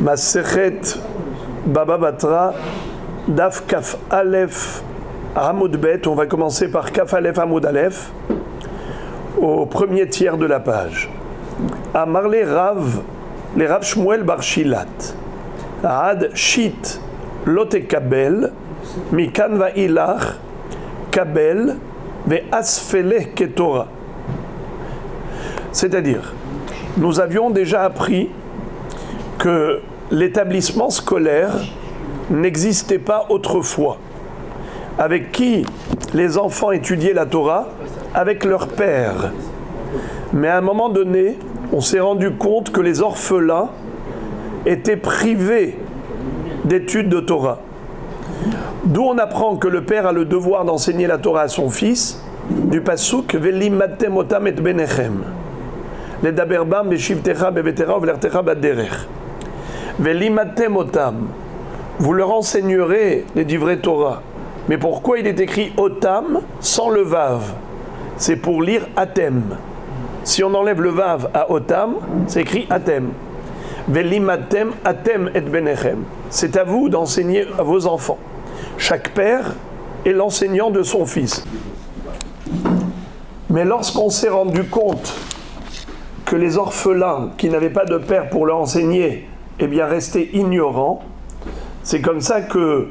Masechet Baba Batra, Daf Kaf Aleph Hamoud Bet. On va commencer par Kaf Aleph Hamoud Aleph, au premier tiers de la page. Amar les Rav Shmuel Bar Shilat, Ad Shit Lote Kabel, Mikan va Ilach Kabel ve Asfele Ketora. C'est-à-dire, nous avions déjà appris que l'établissement scolaire n'existait pas autrefois. Avec qui les enfants étudiaient la Torah? Avec leur père. Mais à un moment donné, on s'est rendu compte que les orphelins étaient privés d'études de Torah. D'où on apprend que le père a le devoir d'enseigner la Torah à son fils, du pasuk Velimatem otam et benechem. Ledaber bam beshivtecha bevetera uvertecha baderech. Velimatem otam. Vous leur enseignerez les divrei Torah. Mais pourquoi il est écrit otam sans le vav? C'est pour lire atem. Si on enlève le vav à otam, c'est écrit atem. Velimatem atem et benechem. C'est à vous d'enseigner à vos enfants. Chaque père est l'enseignant de son fils. Mais lorsqu'on s'est rendu compte que les orphelins qui n'avaient pas de père pour leur enseigner, eh bien restaient ignorants, c'est comme ça que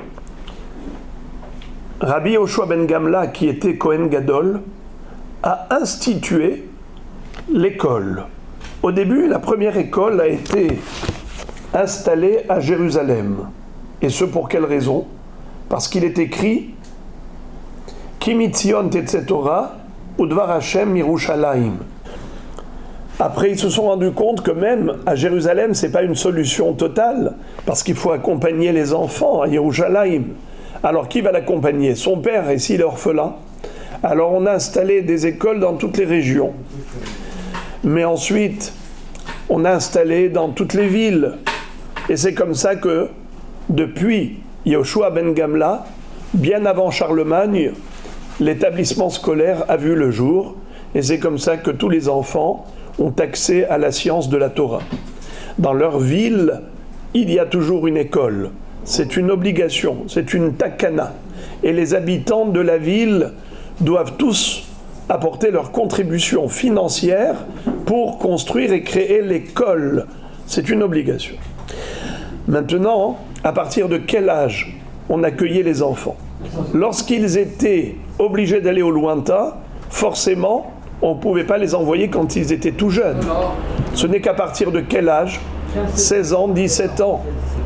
Rabbi Yoshua ben Gamla, qui était Kohen Gadol, a institué l'école. Au début, la première école a été installée à Jérusalem. Et ce pour quelle raison? Parce qu'il est écrit Ki mitzion tetzeh Torah udvar Hashem mirushalayim. Après, ils se sont rendus compte que même à Jérusalem, ce n'est pas une solution totale, parce qu'il faut accompagner les enfants à Yerushalayim. Alors, qui va l'accompagner? Son père, et s'il est orphelin? Alors, on a installé des écoles dans toutes les régions. Mais ensuite, on a installé dans toutes les villes. Et c'est comme ça que, depuis Yoshua ben Gamla, bien avant Charlemagne, l'établissement scolaire a vu le jour. Et c'est comme ça que tous les enfants ont accès à la science de la Torah. Dans leur ville, il y a toujours une école. C'est une obligation, c'est une takana. Et les habitants de la ville doivent tous apporter leur contribution financière pour construire et créer l'école. C'est une obligation. Maintenant, à partir de quel âge on accueillait les enfants? Lorsqu'ils étaient obligés d'aller au lointain, forcément, on ne pouvait pas les envoyer quand ils étaient tout jeunes. Ce n'est qu'à partir de quel âge? 16 ans, 17 ans.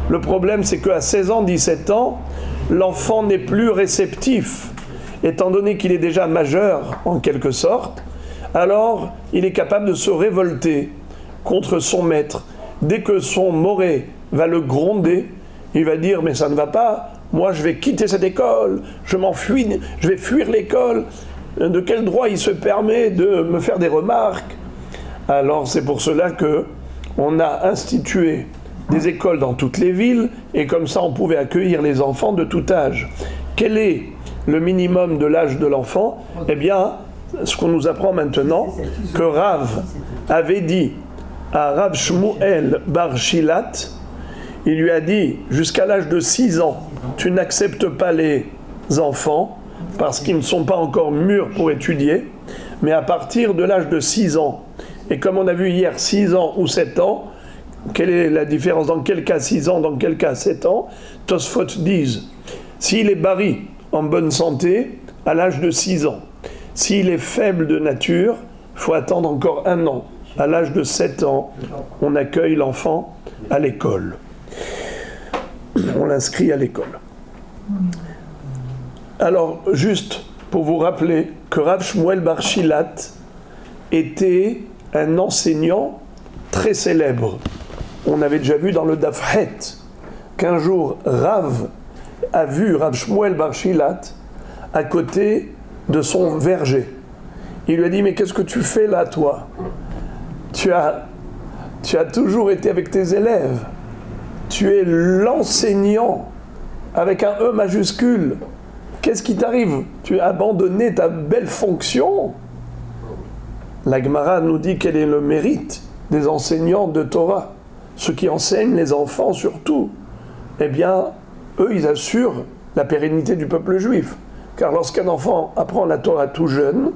Le problème, c'est qu'à 16 ans, 17 ans, l'enfant n'est plus réceptif. Étant donné qu'il est déjà majeur, en quelque sorte, alors il est capable de se révolter contre son maître. Dès que son moré va le gronder, il va dire « mais ça ne va pas, moi je vais quitter cette école, je m'enfuis, je vais fuir l'école. De quel droit il se permet de me faire des remarques ?» Alors c'est pour cela que on a institué des écoles dans toutes les villes, et comme ça on pouvait accueillir les enfants de tout âge. Quel est le minimum de l'âge de l'enfant? Eh bien, ce qu'on nous apprend maintenant, que Rav avait dit à Rav Shmuel Bar Shilat, il lui a dit, jusqu'à l'âge de 6 ans, tu n'acceptes pas les enfants, parce qu'ils ne sont pas encore mûrs pour étudier, mais à partir de l'âge de 6 ans, et comme on a vu hier 6 ans ou 7 ans, quelle est la différence? Dans quel cas 6 ans, dans quel cas 7 ans? Tosfot disent, s'il est bari, en bonne santé, à l'âge de 6 ans. S'il est faible de nature, il faut attendre encore 1 an. À l'âge de 7 ans, on accueille l'enfant à l'école. On l'inscrit à l'école. Alors, juste pour vous rappeler que Rav Shmuel Bar Shilat était un enseignant très célèbre. On avait déjà vu dans le Dafhet qu'un jour Rav a vu Rav Shmuel Bar Shilat à côté de son verger. Il lui a dit « mais qu'est-ce que tu fais là, toi? Tu as toujours été avec tes élèves. Tu es l'enseignant avec un E majuscule. Qu'est-ce qui t'arrive? Tu as abandonné ta belle fonction ?» La Gemara nous dit quel est le mérite des enseignants de Torah. ceux qui enseignent les enfants surtout, eh bien, eux, ils assurent la pérennité du peuple juif. Car lorsqu'un enfant apprend la Torah tout jeune,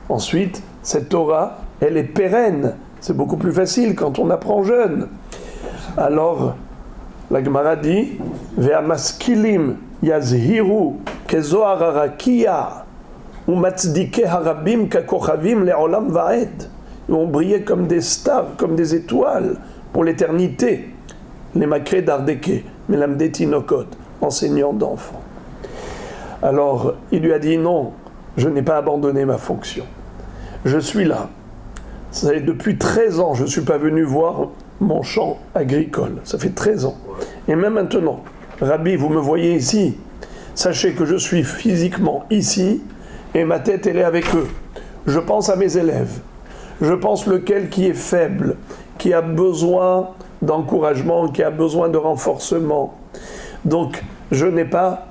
ensuite, cette Torah, elle est pérenne. C'est beaucoup plus facile quand on apprend jeune. Alors, la Gemara dit Ve'amaskilim yazhiru kezohar harakia umatzdike harabim kakochavim le'olam va'ed. Ils vont briller comme des stars, comme des étoiles pour l'éternité. Les makré d'Ardeke, melamde tinokot, enseignants d'enfants. Alors, il lui a dit non, je n'ai pas abandonné ma fonction. Je suis là. Depuis 13 ans, je ne suis pas venu voir mon champ agricole. Ça fait 13 ans. Et même maintenant, Rabbi, vous me voyez ici. Sachez que je suis physiquement ici et ma tête, elle est avec eux. Je pense à mes élèves. Je pense lequel qui est faible, qui a besoin d'encouragement, qui a besoin de renforcement. Donc, je n'ai pas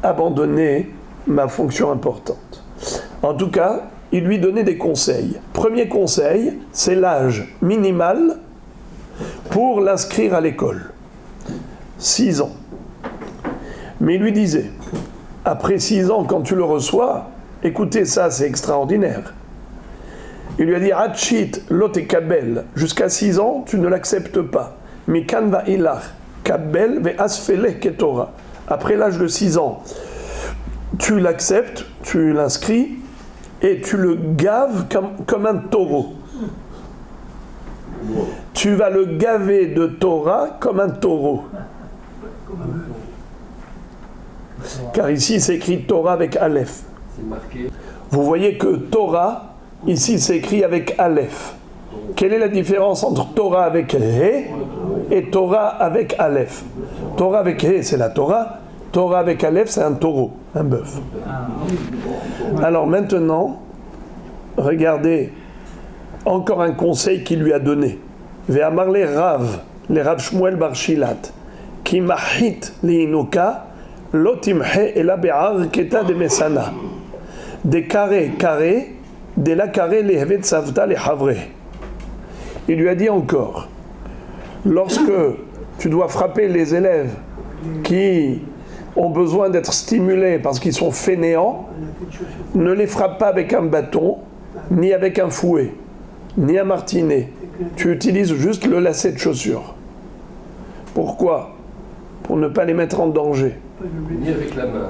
abandonné ma fonction importante. En tout cas, il lui donnait des conseils. Premier conseil, c'est l'âge minimal pour l'inscrire à l'école. 6 ans. Mais il lui disait, après 6 ans, quand tu le reçois, écoutez ça, c'est extraordinaire. Il lui a dit, Hachit lotekabel, jusqu'à 6 ans, tu ne l'acceptes pas. Mikan va ilach, kabel ve asfele ketora. Après l'âge de 6 ans, tu l'acceptes, tu l'inscris, et tu le gaves comme un taureau. Tu vas le gaver de Torah comme un taureau. Car ici, c'est écrit Torah avec Aleph. Vous voyez que Torah, ici, c'est écrit avec Aleph. Quelle est la différence entre Torah avec He et Torah avec Aleph? Torah avec He, c'est la Torah. Torah avec Aleph, c'est un taureau, un bœuf. Alors maintenant, regardez encore un conseil qu'il lui a donné. Ve'amar le Rav Shmuel bar Shilat, ki mahit li'inuka, lo timhe ela be'ar keta de mesana, de carré, de la carré lehevet savta le havre. Il lui a dit encore, lorsque tu dois frapper les élèves qui ont besoin d'être stimulés parce qu'ils sont fainéants, ne les frappe pas avec un bâton, ni avec un fouet, ni un martinet. Tu utilises juste le lacet de chaussure. Pourquoi? Pour ne pas les mettre en danger. Ni avec la main.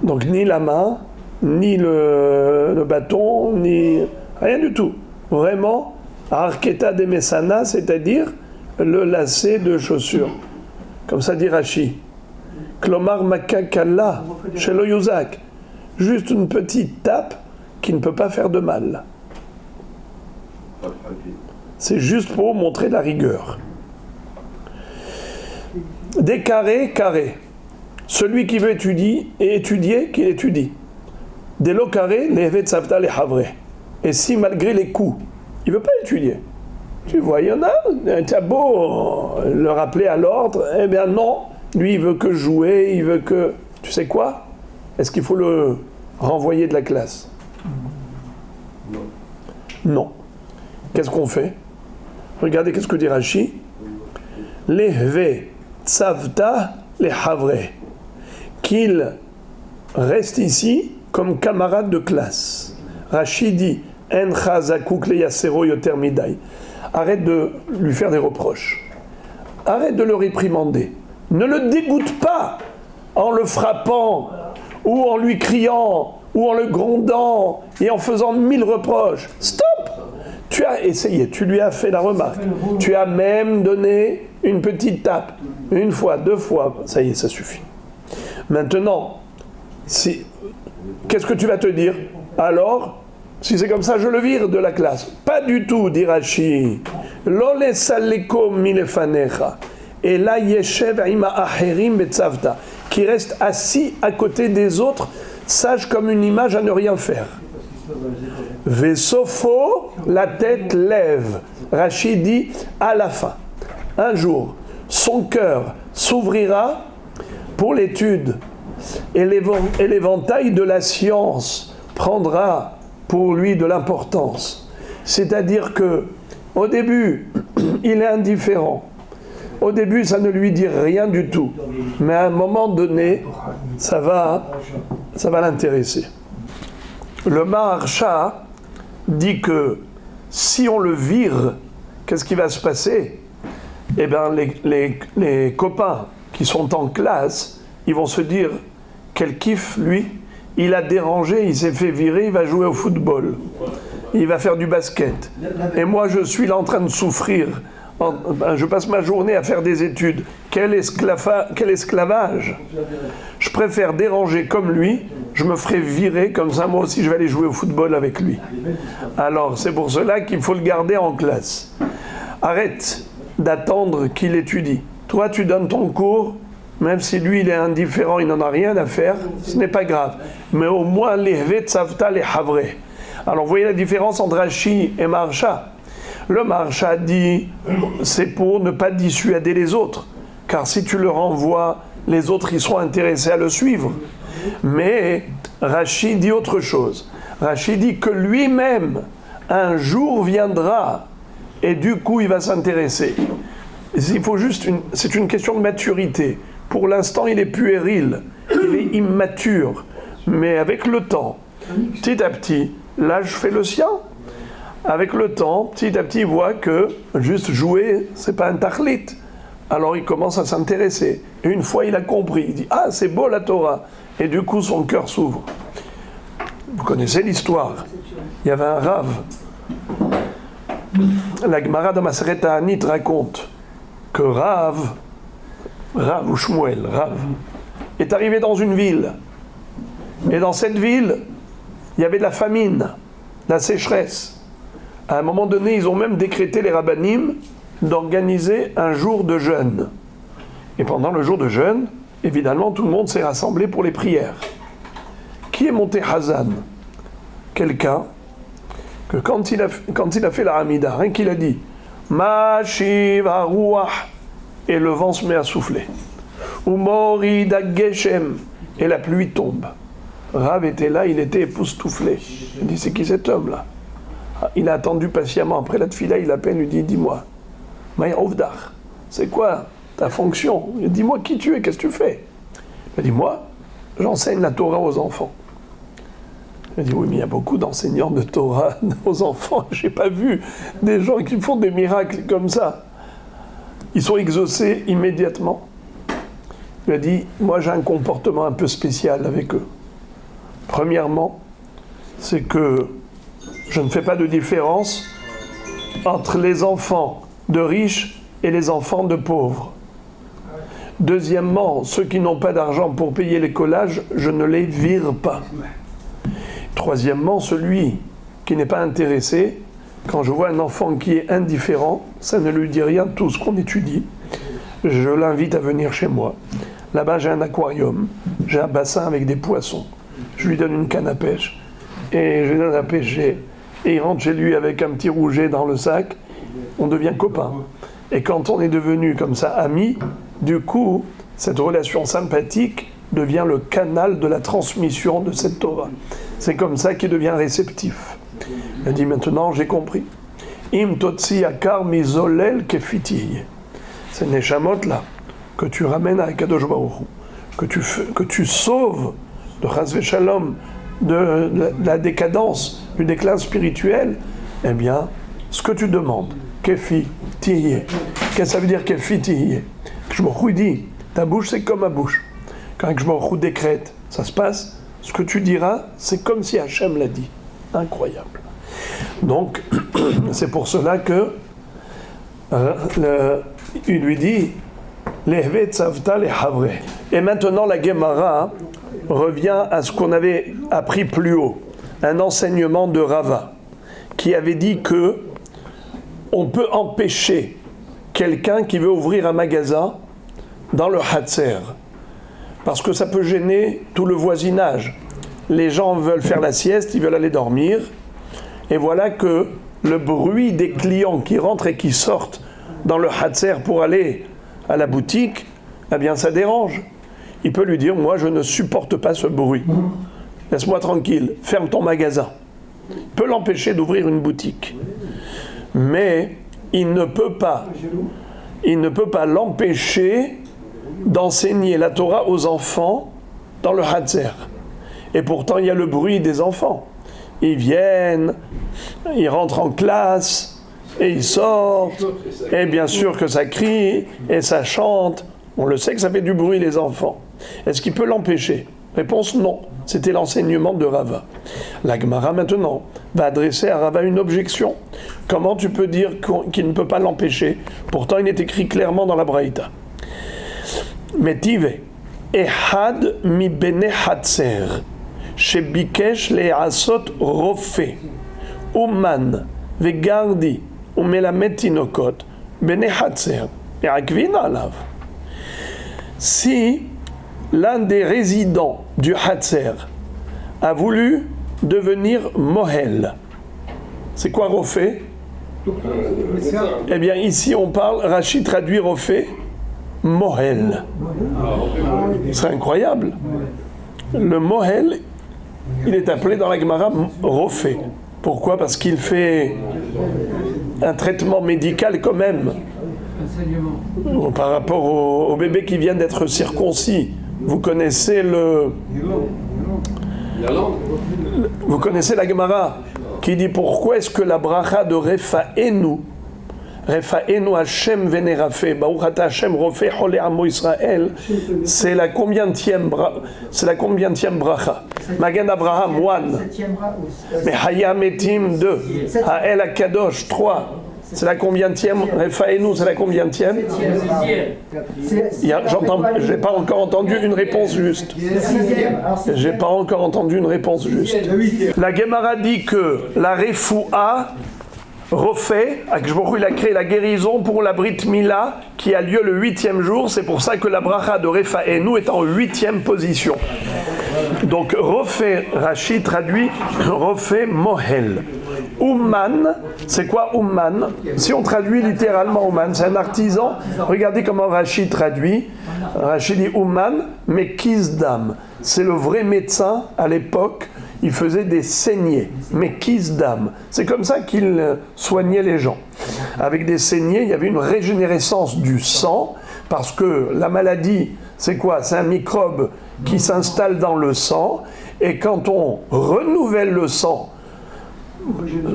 Donc ni la main, ni le bâton, ni rien du tout. Vraiment, arketa de mesana, c'est-à-dire le lacet de chaussure. Comme ça dit Rashi. Klomar makakalla, shelo yuzak. Juste une petite tape qui ne peut pas faire de mal. C'est juste pour montrer la rigueur. Des carrés. Celui qui veut étudier, qu'il étudie. Des lots carrés, les evet savta les havre. Et si malgré les coups, il ne veut pas étudier. Tu vois, il y en a, tu as beau le rappeler à l'ordre, eh bien non, lui il veut que jouer, il veut que... Tu sais quoi? Est-ce qu'il faut le renvoyer de la classe? Non. Qu'est-ce qu'on fait? Regardez qu'est-ce que dit Rashi. Lehve tzavta les havre. Qu'il reste ici comme camarade de classe. Rashi dit en chazakuk le yasero yoter midai. Arrête de lui faire des reproches. Arrête de le réprimander. Ne le dégoûte pas en le frappant ou en lui criant ou en le grondant et en faisant 1000 reproches. Stop! Tu as essayé, tu lui as fait la remarque. Tu as même donné une petite tape. 1 fois, 2 fois, ça y est, ça suffit. Maintenant, qu'est-ce que tu vas te dire? Alors, si c'est comme ça, je le vire de la classe. Pas du tout, dit Rashi. Lo lesaleko milefanecha. Et là, yeshev ima acherim betzavta. Qui reste assis à côté des autres, sage comme une image à ne rien faire. Vesofo, la tête lève. Rashi dit à la fin. Un jour, son cœur s'ouvrira pour l'étude et l'éventail de la science prendra pour lui de l'importance. C'est-à-dire que Au début, il est indifférent. Au début, ça ne lui dit rien du tout. Mais à un moment donné, ça va l'intéresser. Le Maharsha dit que si on le vire, qu'est-ce qui va se passer? Eh bien, les copains qui sont en classe, ils vont se dire, quel kiff, lui, il a dérangé, il s'est fait virer, il va jouer au football, il va faire du basket. Et moi, je suis là en train de souffrir. Je passe ma journée à faire des études. Quel esclavage! Je préfère déranger comme lui, je me ferai virer, comme ça moi aussi je vais aller jouer au football avec lui. Alors c'est pour cela qu'il faut le garder en classe. Arrête d'attendre qu'il étudie. Toi tu donnes ton cours, même si lui il est indifférent, il n'en a rien à faire, ce n'est pas grave. Mais au moins les Vetsavta les Havre. Alors vous voyez la différence entre Rashi et Maharsha. Le Maharsha dit, c'est pour ne pas dissuader les autres, car si tu le renvoies, les autres ils seront intéressés à le suivre. Mais Rashi dit autre chose. Rashi dit que lui-même, un jour viendra, et du coup il va s'intéresser. Il faut juste c'est une question de maturité. Pour l'instant il est puéril, il est immature, mais avec le temps, petit à petit, l'âge fait le sien. Avec le temps, petit à petit, il voit que juste jouer, c'est pas un tachlit. Alors il commence à s'intéresser. Et une fois il a compris, il dit « Ah, c'est beau la Torah !» Et du coup, son cœur s'ouvre. Vous connaissez l'histoire. Il y avait un Rav. La Gemara de Maseret Ta'anit raconte que Rav ou Shmuel, Rav, est arrivé dans une ville. Et dans cette ville, il y avait de la famine, de la sécheresse. À un moment donné, ils ont même décrété, les rabbanim, d'organiser un jour de jeûne. Et pendant le jour de jeûne, évidemment, tout le monde s'est rassemblé pour les prières. Qui est monté Hazan? Quelqu'un que quand il a fait la Hamida, rien qu'il a dit « Ma shiva ruach » et le vent se met à souffler. « Umorida geshem » et la pluie tombe. Rav était là, il était époustouflé. Il dit « C'est qui cet homme-là » Il a attendu patiemment. Après la tfila, il appelle, lui dit « Dis-moi, Maïr Ovdar, c'est quoi ta fonction? Dis-moi qui tu es, qu'est-ce que tu fais ?» Il dit « Moi, j'enseigne la Torah aux enfants. » Il dit « Oui, mais il y a beaucoup d'enseignants de Torah aux enfants. Je n'ai pas vu des gens qui font des miracles comme ça. Ils sont exaucés immédiatement. » Il a dit « Moi, j'ai un comportement un peu spécial avec eux. Premièrement, c'est que je ne fais pas de différence entre les enfants de riches et les enfants de pauvres. Deuxièmement, ceux qui n'ont pas d'argent pour payer les collages, je ne les vire pas. Troisièmement, celui qui n'est pas intéressé, quand je vois un enfant qui est indifférent, ça ne lui dit rien tout ce qu'on étudie, je l'invite à venir chez moi. Là-bas, j'ai un aquarium, j'ai un bassin avec des poissons. Je lui donne une canne à pêche et je lui donne à pêcher. Et il rentre chez lui avec un petit rouget dans le sac, on devient copains. Et quand on est devenu comme ça amis, du coup, cette relation sympathique devient le canal de la transmission de cette Torah. C'est comme ça qu'il devient réceptif. Il a dit maintenant, j'ai compris. Im totsi akar mizolel kefitiye. Ces neshamot-là, que tu ramènes à Kadosh Baruch Hu, que tu sauves de Chas Veshalom, de la décadence, du déclin spirituel, eh bien, ce que tu demandes, kefi tiye. Qu'est-ce que ça veut dire kefi tiye? Je me dit, ta bouche c'est comme ma bouche. Quand je me décrète, ça se passe, ce que tu diras, c'est comme si Hachem l'a dit. Incroyable. Donc, c'est pour cela que il lui dit, Lehve tzavta le havre. Et maintenant, la Gemara revient à ce qu'on avait appris plus haut, un enseignement de Rava, qui avait dit que on peut empêcher quelqu'un qui veut ouvrir un magasin dans le Hatzer, parce que ça peut gêner tout le voisinage. Les gens veulent faire la sieste, ils veulent aller dormir, et voilà que le bruit des clients qui rentrent et qui sortent dans le Hatzer pour aller à la boutique, eh bien ça dérange. Il peut lui dire, moi je ne supporte pas ce bruit. Laisse-moi tranquille, ferme ton magasin. Il peut l'empêcher d'ouvrir une boutique. Mais il ne peut pas l'empêcher d'enseigner la Torah aux enfants dans le Hatzer. Et pourtant, il y a le bruit des enfants. Ils viennent, ils rentrent en classe, et ils sortent, et bien sûr que ça crie, et ça chante. On le sait que ça fait du bruit, les enfants. Est-ce qu'il peut l'empêcher? Réponse non. C'était l'enseignement de Rava. La Gemara, maintenant, va adresser à Rava une objection. Comment tu peux dire qu'il ne peut pas l'empêcher? Pourtant, il est écrit clairement dans la Braïta. Metive, Ehad mi bene Hatzer, shebikesh le'asot rofe, uman, vegardi, umelamet tinokot, bene Hatzer, et akvina alav. Si l'un des résidents du Hatzer a voulu devenir Mohel, c'est quoi Rofé? Eh bien, ici on parle, Rashi traduit Rofé, Mohel. C'est incroyable. Le Mohel, il est appelé dans la Gemara Rofé. Pourquoi? Parce qu'il fait un traitement médical quand même. Par rapport au bébé qui vient d'être circoncis. Vous connaissez la Gemara qui dit pourquoi est-ce que la bracha de Refaenu Hashem Venerafé, Baruch Ata Hashem Rofé Chole Amo Israël, c'est la combientième bracha? Magen Abraham 1, mais Hayam Etim 2, Hael Akadosh 3. C'est la combientième? Refaenu, c'est la combientième? J'ai pas encore entendu une réponse juste. J'ai pas encore entendu une réponse juste. La Gemara dit que la Refoua refait, il a créé la guérison pour la Brit Mila qui a lieu le 8e jour. C'est pour ça que la bracha de Refaenu est en 8e position. Donc refait, Rashi traduit refait Mohel. Umman, c'est quoi Umman? Si on traduit littéralement Umman, c'est un artisan. Regardez comment Rashi traduit. Rashi dit Umman, mais Kizdam. C'est le vrai médecin à l'époque. Il faisait des saignées, mais Kizdam. C'est comme ça qu'il soignait les gens. Avec des saignées, il y avait une régénérescence du sang, parce que la maladie, c'est quoi? C'est un microbe qui s'installe dans le sang, et quand on renouvelle le sang,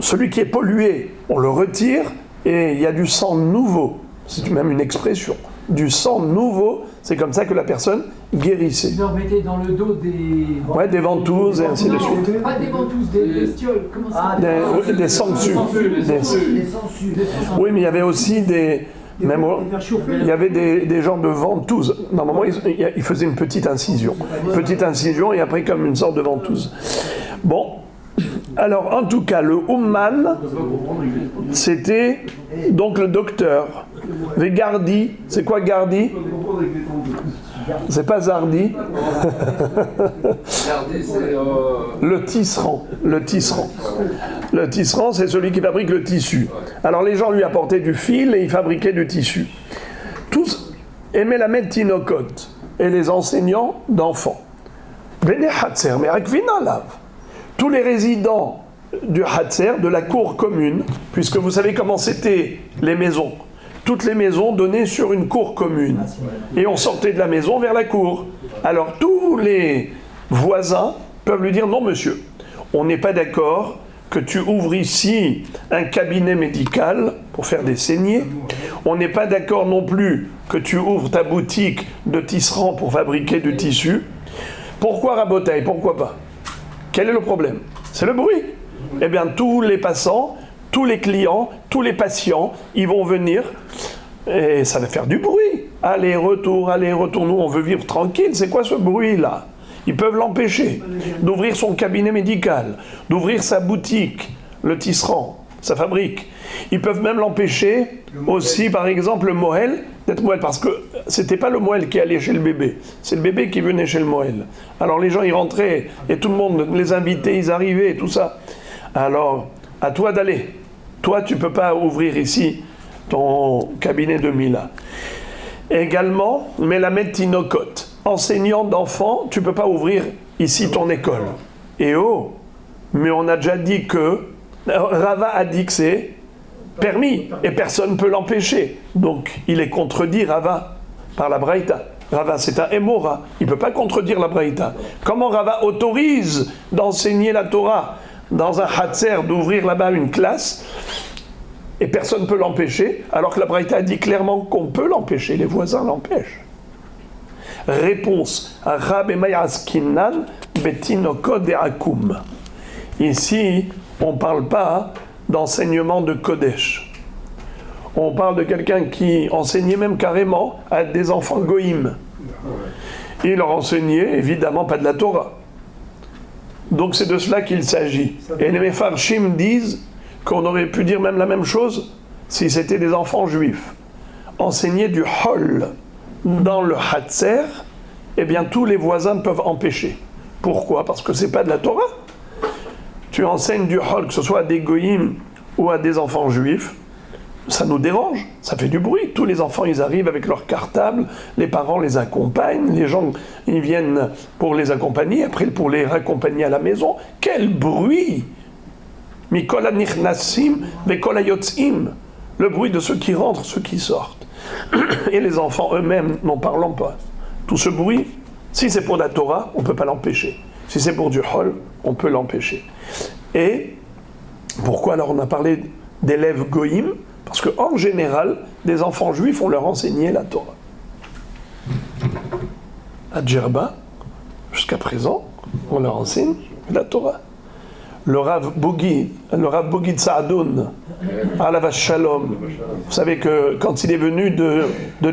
celui qui est pollué, on le retire et il y a du sang nouveau. C'est même une expression. Du sang nouveau, c'est comme ça que la personne guérissait. Vous leur mettez dans le dos des... Ouais, des ventouses et ainsi de suite. Pas des ventouses, des bestioles. Comment ça des sangsues. Oui, mais il y avait aussi des... Même, il y avait des genres de ventouses. Normalement, ils faisaient une petite incision. Petite incision et après comme une sorte de ventouse. Bon. Alors, en tout cas, le Umman, c'était donc le docteur. Vegardi, c'est quoi Gardi? C'est pas Zardi. Le tisserand. Le tisserand, c'est celui qui fabrique le tissu. Alors, les gens lui apportaient du fil et ils fabriquaient du tissu. Tous aimaient la mettre tinokot et les enseignants d'enfants. Bene Hatzer, mais Akvina Lav. Tous les résidents du Hatzer, de la cour commune, puisque vous savez comment c'était les maisons. Toutes les maisons donnaient sur une cour commune. Et on sortait de la maison vers la cour. Alors tous les voisins peuvent lui dire « Non monsieur, on n'est pas d'accord que tu ouvres ici un cabinet médical pour faire des saignées. On n'est pas d'accord non plus que tu ouvres ta boutique de tisserand pour fabriquer du tissu. Pourquoi rabotaille? Pourquoi pas ?» Quel est le problème? C'est le bruit. Eh bien, tous les passants, tous les clients, tous les patients, ils vont venir et ça va faire du bruit. Aller-retour. Nous, on veut vivre tranquille. C'est quoi ce bruit-là? Ils peuvent l'empêcher d'ouvrir son cabinet médical, d'ouvrir sa boutique, le tisserand, sa fabrique. Ils peuvent même l'empêcher aussi, par exemple, le Mohel, d'être Mohel, parce que c'était pas le Mohel qui allait chez le bébé, c'est le bébé qui venait chez le Mohel. Alors les gens, ils rentraient, et tout le monde, les invités, ils arrivaient, et tout ça. Alors, à toi d'aller. Toi, tu peux pas ouvrir ici ton cabinet de Mila. Également, Melamed Tinokot, enseignant d'enfants, tu peux pas ouvrir ici ton école. Et mais on a déjà dit que, Rava a dit que c'est permis et personne ne peut l'empêcher. Donc il est contredit Rava par la Braïta. Rava c'est un Emora, il ne peut pas contredire la Braïta. Comment Rava autorise d'enseigner la Torah dans un Hatzer, d'ouvrir là-bas une classe et personne ne peut l'empêcher, alors que la Braïta a dit clairement qu'on peut l'empêcher, les voisins l'empêchent. Réponse. Ici, on ne parle pas d'enseignement de Kodesh. On parle de quelqu'un qui enseignait même carrément à des enfants goïm. Il leur enseignait évidemment pas de la Torah. Donc c'est de cela qu'il s'agit. Et les Mefarshim disent qu'on aurait pu dire même la même chose si c'était des enfants juifs. Enseigner du hol dans le Hatzer, eh bien tous les voisins peuvent empêcher. Pourquoi ? Parce que c'est pas de la Torah. Tu enseignes du hol, que ce soit à des goïm ou à des enfants juifs, ça nous dérange, ça fait du bruit. Tous les enfants, ils arrivent avec leur cartable, les parents les accompagnent, les gens, ils viennent pour les accompagner, après pour les raccompagner à la maison. Quel bruit ! Mikol hanichnasim vekol hayotzim. Le bruit de ceux qui rentrent, ceux qui sortent. Et les enfants eux-mêmes, n'en parlons pas. Tout ce bruit, si c'est pour la Torah, on ne peut pas l'empêcher. Si c'est pour du hol, on peut l'empêcher. Et pourquoi alors on a parlé d'élèves goïm ? Parce qu'en général, des enfants juifs, on leur enseignait la Torah. À Djerba, jusqu'à présent, on leur enseigne la Torah. Le Rav Bogi de Saadoun, Alav Shalom, vous savez que quand il est venu de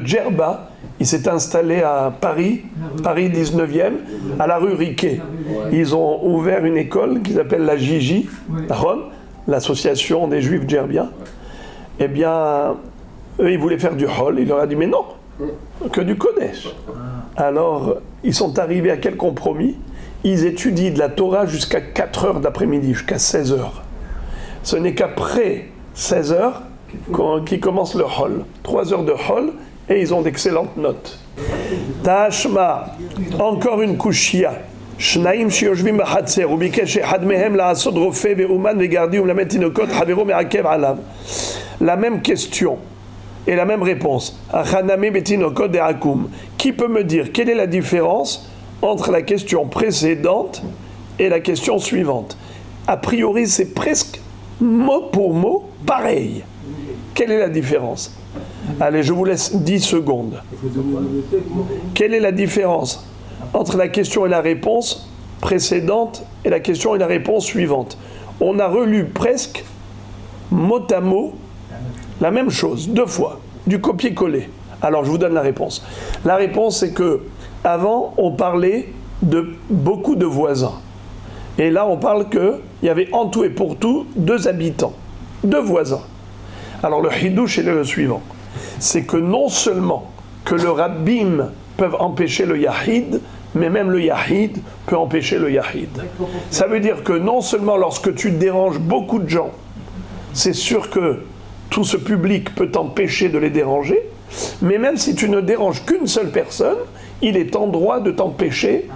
Djerba, il s'est installé à Paris 19e, à la rue Riquet. Ils ont ouvert une école qu'ils appellent la Gigi, à Rome, l'association des juifs djerbiens. Eh bien, eux, ils voulaient faire du hol. Il leur a dit, mais non, que du Kodesh. Alors, ils sont arrivés à quel compromis ? Ils étudient de la Torah jusqu'à 4 heures d'après-midi, jusqu'à 16 heures. Ce n'est qu'après 16 heures qu'ils commencent le hol. 3 heures de hol, et ils ont d'excellentes notes. Tashma, encore une kushia. Shnaim shiyoshvim b'hatzer, ubikesh echad mehem la'asod rofeh ve'uman ve'gardi u'melamed tinokot havero me'akev alav. La même question et la même réponse. Achaname betinokot de'akum. Qui peut me dire quelle est la différence entre la question précédente et la question suivante ? A priori, c'est presque mot pour mot pareil. Quelle est la différence ? Allez, je vous laisse 10 secondes. Quelle est la différence entre la question et la réponse précédente et la question et la réponse suivante ? On a relu presque mot à mot la même chose, 2 fois, du copier-coller. Alors, je vous donne la réponse. La réponse, c'est que avant, on parlait de beaucoup de voisins. Et là, on parle qu'il y avait en tout et pour tout 2 habitants, 2 voisins. Alors, le hidouche est le suivant. C'est que non seulement que le rabbim peuvent empêcher le yahid, mais même le yahid peut empêcher le yahid. Ça veut dire que non seulement lorsque tu déranges beaucoup de gens, c'est sûr que tout ce public peut t'empêcher de les déranger, mais même si tu ne déranges qu'une seule personne, il est en droit de t'empêcher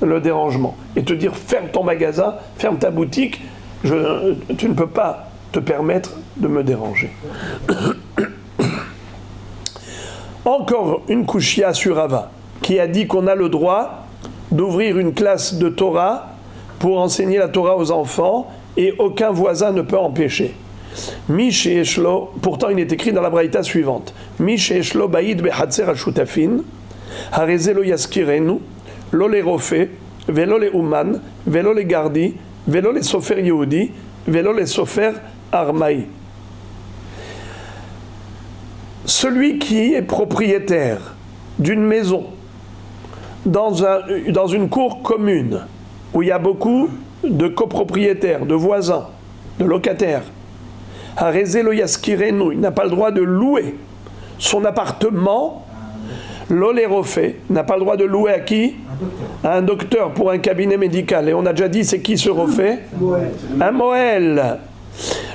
le dérangement et te dire ferme ton magasin, ferme ta boutique, tu ne peux pas te permettre de me déranger. Encore une kushia sur Rava qui a dit qu'on a le droit d'ouvrir une classe de Torah pour enseigner la Torah aux enfants et aucun voisin ne peut empêcher. Mish et Eshlo, pourtant il est écrit dans la braïta suivante. Mish et Eshlo baïd behatzer ashutafin, harezelo yaskirenu, lo le rofe, velo le uman, velo le gardi, velo le sofer yehudi, velo le sofer armaï. Celui qui est propriétaire d'une maison dans une cour commune où il y a beaucoup de copropriétaires, de voisins, de locataires, Harezelo yaskirenu, il n'a pas le droit de louer son appartement. L'olérofé n'a pas le droit de louer à qui ? À un docteur pour un cabinet médical. Et on a déjà dit, c'est qui ce refait ? Un Moël.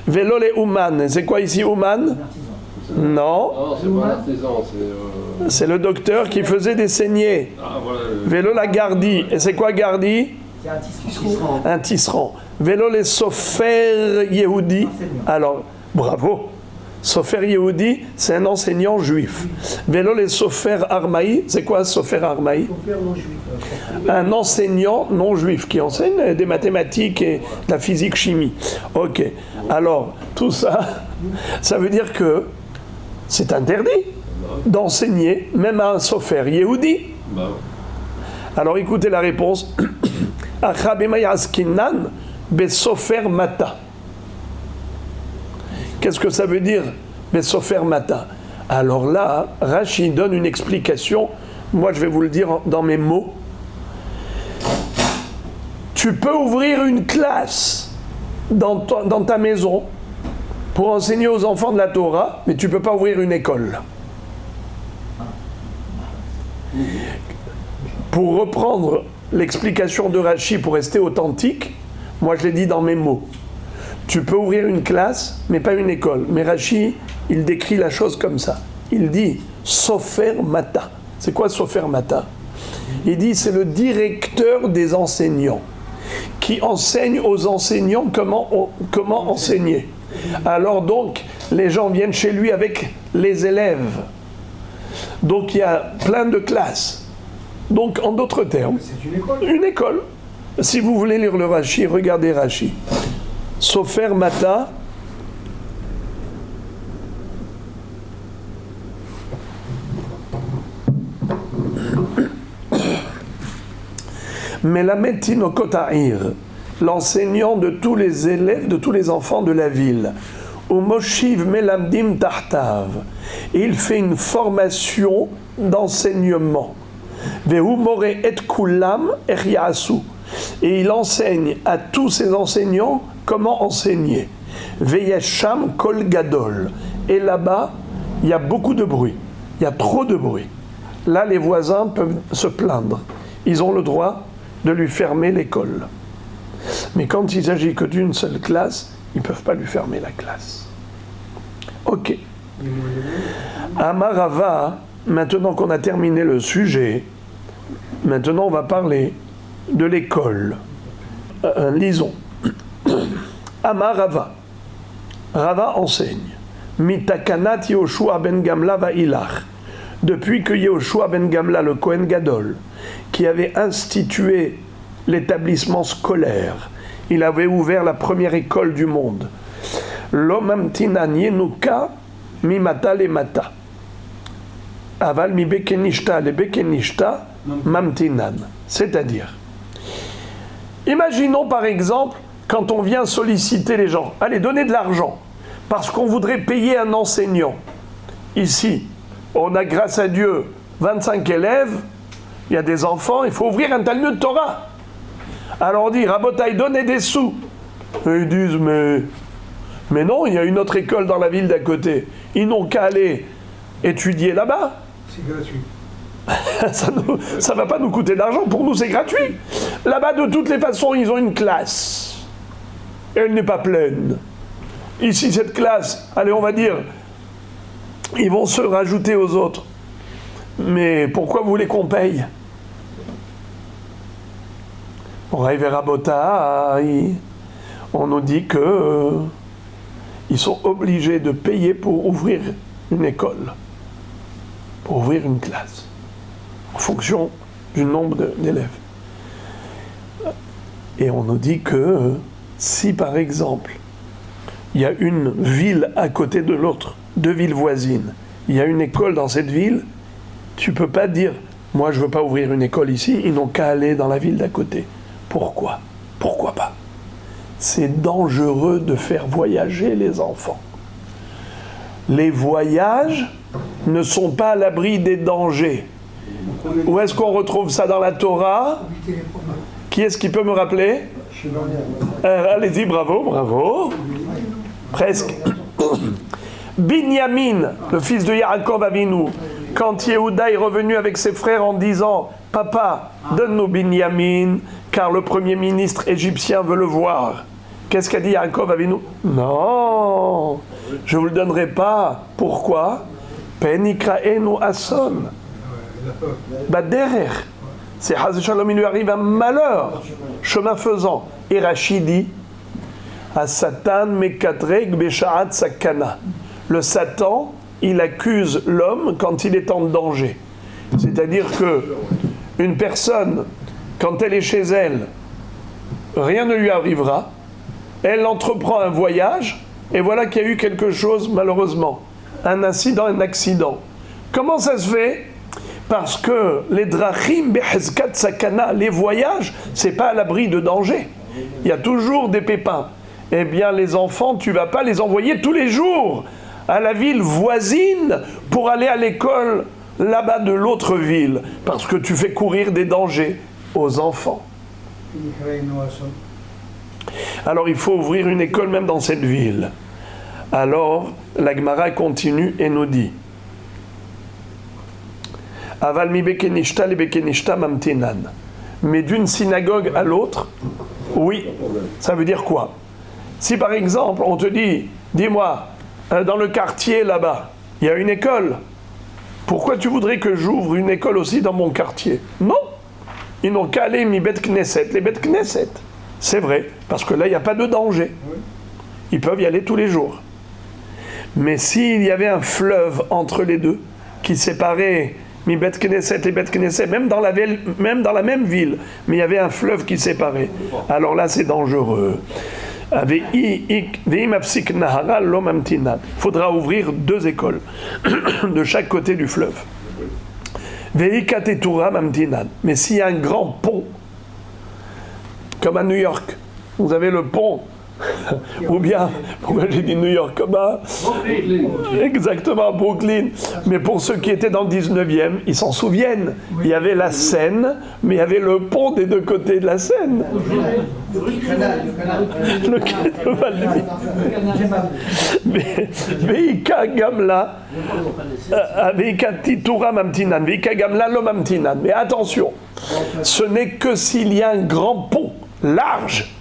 Velole Ouman. C'est quoi ici Ouman ? Non. C'est le docteur qui faisait des saignées. Vélo la gardi. Et c'est quoi gardi ? Un tisserand. Vélo les sofer yehudi. Alors, bravo. Sofer Yehudi, c'est un enseignant juif. Vélo les Sofer Armaï, c'est quoi Sofer Armaï? Un enseignant non juif qui enseigne des mathématiques et de la physique-chimie. Ok, alors tout ça, ça veut dire que c'est interdit d'enseigner même à un Sofer Yehudi. Alors écoutez la réponse. Besofer Mata. Qu'est-ce que ça veut dire Besofer Mata? Alors là, Rashi donne une explication. Moi, je vais vous le dire dans mes mots. Tu peux ouvrir une classe dans ta maison pour enseigner aux enfants de la Torah, mais tu ne peux pas ouvrir une école. Pour reprendre l'explication de Rashi, pour rester authentique, moi je l'ai dit dans mes mots. Tu peux ouvrir une classe, mais pas une école. Mais Rashi, il décrit la chose comme ça. Il dit « Sofer Mata ». C'est quoi Sofer Mata? Il dit c'est le directeur des enseignants qui enseigne aux enseignants comment enseigner. Alors donc, les gens viennent chez lui avec les élèves. Donc il y a plein de classes. Donc en d'autres termes, c'est une école. Une école. Si vous voulez lire le Rashi, regardez Rashi. Sofer Mata. Melamed Tinokot Ha'ir, l'enseignant de tous les élèves, de tous les enfants de la ville. Ou Moshiv Melamdim Tartav. Et il fait une formation d'enseignement. Vehu More et Kulam Eriasu. Et il enseigne à tous ses enseignants comment enseigner. Veyesham Kol Gadol. Et là-bas, il y a beaucoup de bruit. Il y a trop de bruit. Là, les voisins peuvent se plaindre. Ils ont le droit de lui fermer l'école. Mais quand il s'agit que d'une seule classe, ils ne peuvent pas lui fermer la classe. Ok. Amarava, maintenant qu'on a terminé le sujet, maintenant on va parler de l'école. Lisons. Amarava. Rava enseigne. Mitakanat Yehoshua ben Gamla vailach. Depuis que Yehoshua ben Gamla, le Kohen Gadol, qui avait institué l'établissement scolaire, il avait ouvert la première école du monde. L'omamtinan yenuka mimata le mata. Aval mi bekenishta le bekenishta mamtinan. C'est-à-dire, imaginons par exemple, quand on vient solliciter les gens, allez, donnez de l'argent, parce qu'on voudrait payer un enseignant. Ici, on a, grâce à Dieu, 25 élèves, il y a des enfants, il faut ouvrir un Talmud Torah. Alors on dit, Rabotaï, donnez des sous. Et ils disent, mais non, il y a une autre école dans la ville d'à côté. Ils n'ont qu'à aller étudier là-bas. C'est gratuit. Ça ne va pas nous coûter de l'argent, pour nous c'est gratuit. Là-bas, de toutes les façons, ils ont une classe. Et elle n'est pas pleine. Ici, cette classe, allez, on va dire, ils vont se rajouter aux autres. Mais pourquoi vous voulez qu'on paye? On arrive à Rabotaï, on nous dit que ils sont obligés de payer pour ouvrir une école, pour ouvrir une classe, en fonction du nombre d'élèves. Et on nous dit que si par exemple, il y a une ville à côté de l'autre, deux villes voisines, il y a une école dans cette ville, tu ne peux pas dire, moi je ne veux pas ouvrir une école ici, ils n'ont qu'à aller dans la ville d'à côté. Pourquoi? Pourquoi pas? C'est dangereux de faire voyager les enfants. Les voyages ne sont pas à l'abri des dangers. Où est-ce qu'on retrouve ça dans la Torah? Qui est-ce qui peut me rappeler? Allez-y, bravo, bravo. Presque. Binyamin, le fils de Yaakov Avinu, quand Yehuda est revenu avec ses frères en disant « Papa, donne-nous Binyamin, car le premier ministre égyptien veut le voir. » Qu'est-ce qu'a dit Yaakov Avinu? « Non, je ne vous le donnerai pas. Pourquoi? Penikraenu ason. Baderer. C'est Haz Shalom, il lui arrive un malheur, chemin faisant. Et Rachid dit « Asatan mekatreg beshaat sakana. » Le Satan, il accuse l'homme quand il est en danger. C'est-à-dire que une personne, quand elle est chez elle, rien ne lui arrivera, elle entreprend un voyage, et voilà qu'il y a eu quelque chose, malheureusement. Un incident, un accident. Comment ça se fait ? Parce que les drachim behezkat sakana, les voyages, c'est pas à l'abri de danger. Il y a toujours des pépins. Eh bien, les enfants, tu vas pas les envoyer tous les jours à la ville voisine pour aller à l'école là-bas de l'autre ville, parce que tu fais courir des dangers aux enfants. Alors, il faut ouvrir une école même dans cette ville. Alors, la Gemara continue et nous dit Aval mi bekenishta le bekenishta mamtinan. Mais d'une synagogue à l'autre, oui, ça veut dire quoi ? Si par exemple, on te dit, dis-moi, dans le quartier là-bas, il y a une école, pourquoi tu voudrais que j'ouvre une école aussi dans mon quartier ? Non, ils n'ont qu'à aller mi bet knesset, les bet knesset. C'est vrai, parce que là, il n'y a pas de danger. Ils peuvent y aller tous les jours. Mais s'il y avait un fleuve entre les deux, qui séparait mi bet knesset et bet knesset, même dans la même ville, mais il y avait un fleuve qui séparait, alors là, c'est dangereux. Il faudra ouvrir 2 écoles de chaque côté du fleuve. Mais s'il y a un grand pont, comme à New York, vous avez le pont, ou bien, pourquoi j'ai dit New York, comme à... Exactement, à Brooklyn. Mais pour ceux qui étaient dans le 19e, ils s'en souviennent. Il y avait la Seine, mais il y avait le pont des 2 côtés de la Seine. Le canal de Veika Gamla, Veika Titura Mamtinan, Veika Gamla Lo Mamtinan. Mais attention, ce n'est que s'il y a un grand pont large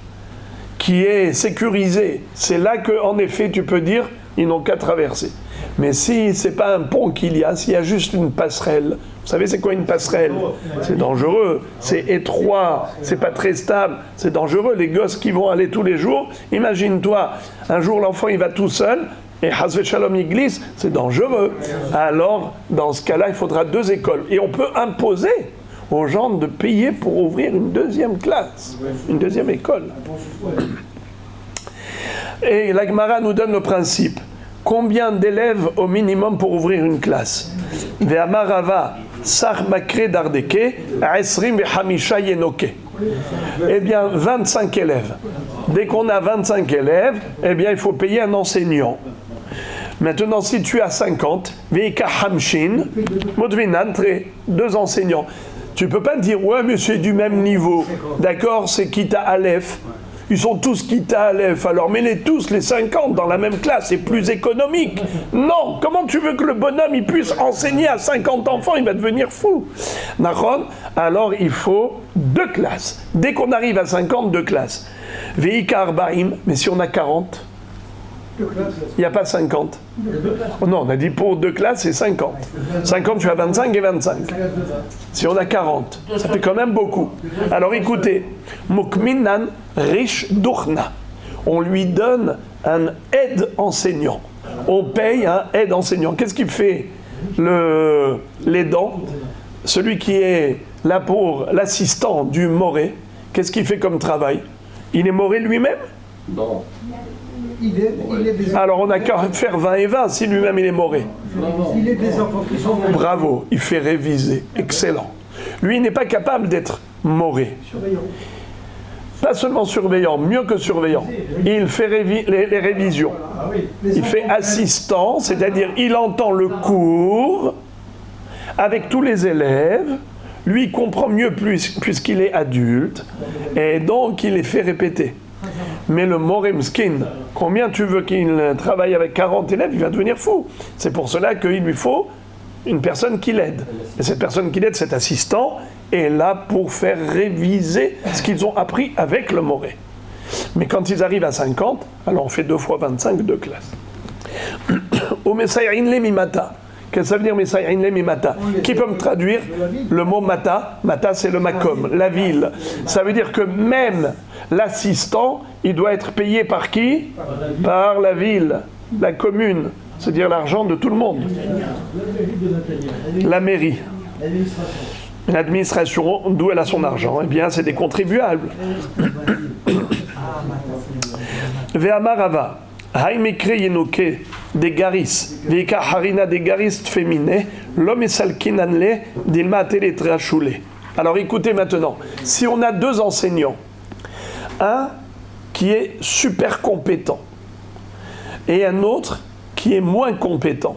qui est sécurisé, c'est là qu'en effet tu peux dire ils n'ont qu'à traverser. Mais si c'est pas un pont qu'il y a, s'il y a juste une passerelle, vous savez c'est quoi une passerelle ? C'est dangereux, c'est étroit, c'est pas très stable, c'est dangereux. Les gosses qui vont aller tous les jours, imagine-toi, un jour l'enfant il va tout seul, et Hazve Shalom il glisse, c'est dangereux. Alors, dans ce cas-là, il faudra 2 écoles. Et on peut imposer aux gens de payer pour ouvrir une 2e classe, une 2e école. Et la Gemara nous donne le principe. Combien d'élèves au minimum pour ouvrir une classe ? Ve'amarava sar makre dardeke esrim vehamisha yenoke. Eh bien, 25 élèves. Dès qu'on a 25 élèves, eh bien, il faut payer un enseignant. Maintenant, si tu as 50, veika hamshin, modvinan, 2 enseignants. Tu ne peux pas dire, ouais, mais c'est du même niveau. D'accord, c'est Kita Aleph. Ils sont tous Kita Aleph. Alors mets-les tous, les 50, dans la même classe. C'est plus économique. Non, comment tu veux que le bonhomme il puisse enseigner à 50 enfants ? Il va devenir fou. D'accord ? Alors il faut 2 classes. Dès qu'on arrive à 50, 2 classes. Veika Arbaim, mais si on a 40, il n'y a pas 50. Non, on a dit pour 2 classes, c'est 50. 50, tu as 25 et 25. Si on a 40, ça fait quand même beaucoup. Alors écoutez, Mukminan Rish Duchna. On lui donne un aide enseignant. On paye un aide enseignant. Qu'est-ce qu'il fait l'aidant ? Celui qui est là pour l'assistant du moré, qu'est-ce qu'il fait comme travail ? Il est moré lui-même ? Non. Alors on n'a qu'à faire 20 et 20 si lui-même il est moré. Il est des enfants qui sont... Bravo, il fait réviser. Excellent. Lui, il n'est pas capable d'être moré. Pas seulement surveillant, mieux que surveillant. Il fait les révisions. Il fait assistant, c'est-à-dire il entend le cours avec tous les élèves. Lui, il comprend mieux puisqu'il est adulte. Et donc, il les fait répéter. Mais le Moremskin, combien tu veux qu'il travaille avec 40 élèves, il va devenir fou. C'est pour cela qu'il lui faut une personne qui l'aide. Et cette personne qui l'aide, cet assistant, est là pour faire réviser ce qu'ils ont appris avec le Moré. Mais quand ils arrivent à 50, alors on fait 2 fois 25, 2 classes. Au Messaïrin le Mimata. Qu'est-ce que ça veut dire Messaïrin le Mimata ? Qui peut me traduire le mot Mata ? Mata, c'est le Makom, la ville. Ça veut dire que même l'assistant, il doit être payé par qui ? Par la ville, la commune. c'est-à-dire l'argent de tout le monde. La mairie. L'administration, d'où elle a son argent, eh bien, c'est des contribuables. Ve'amarava, haimekre yenoke des garis, veika harina des garis féminins, l'homme est salkinanle, dilma ateletrachule. Alors écoutez maintenant, si on a deux enseignants, un qui est super compétent et un autre qui est moins compétent,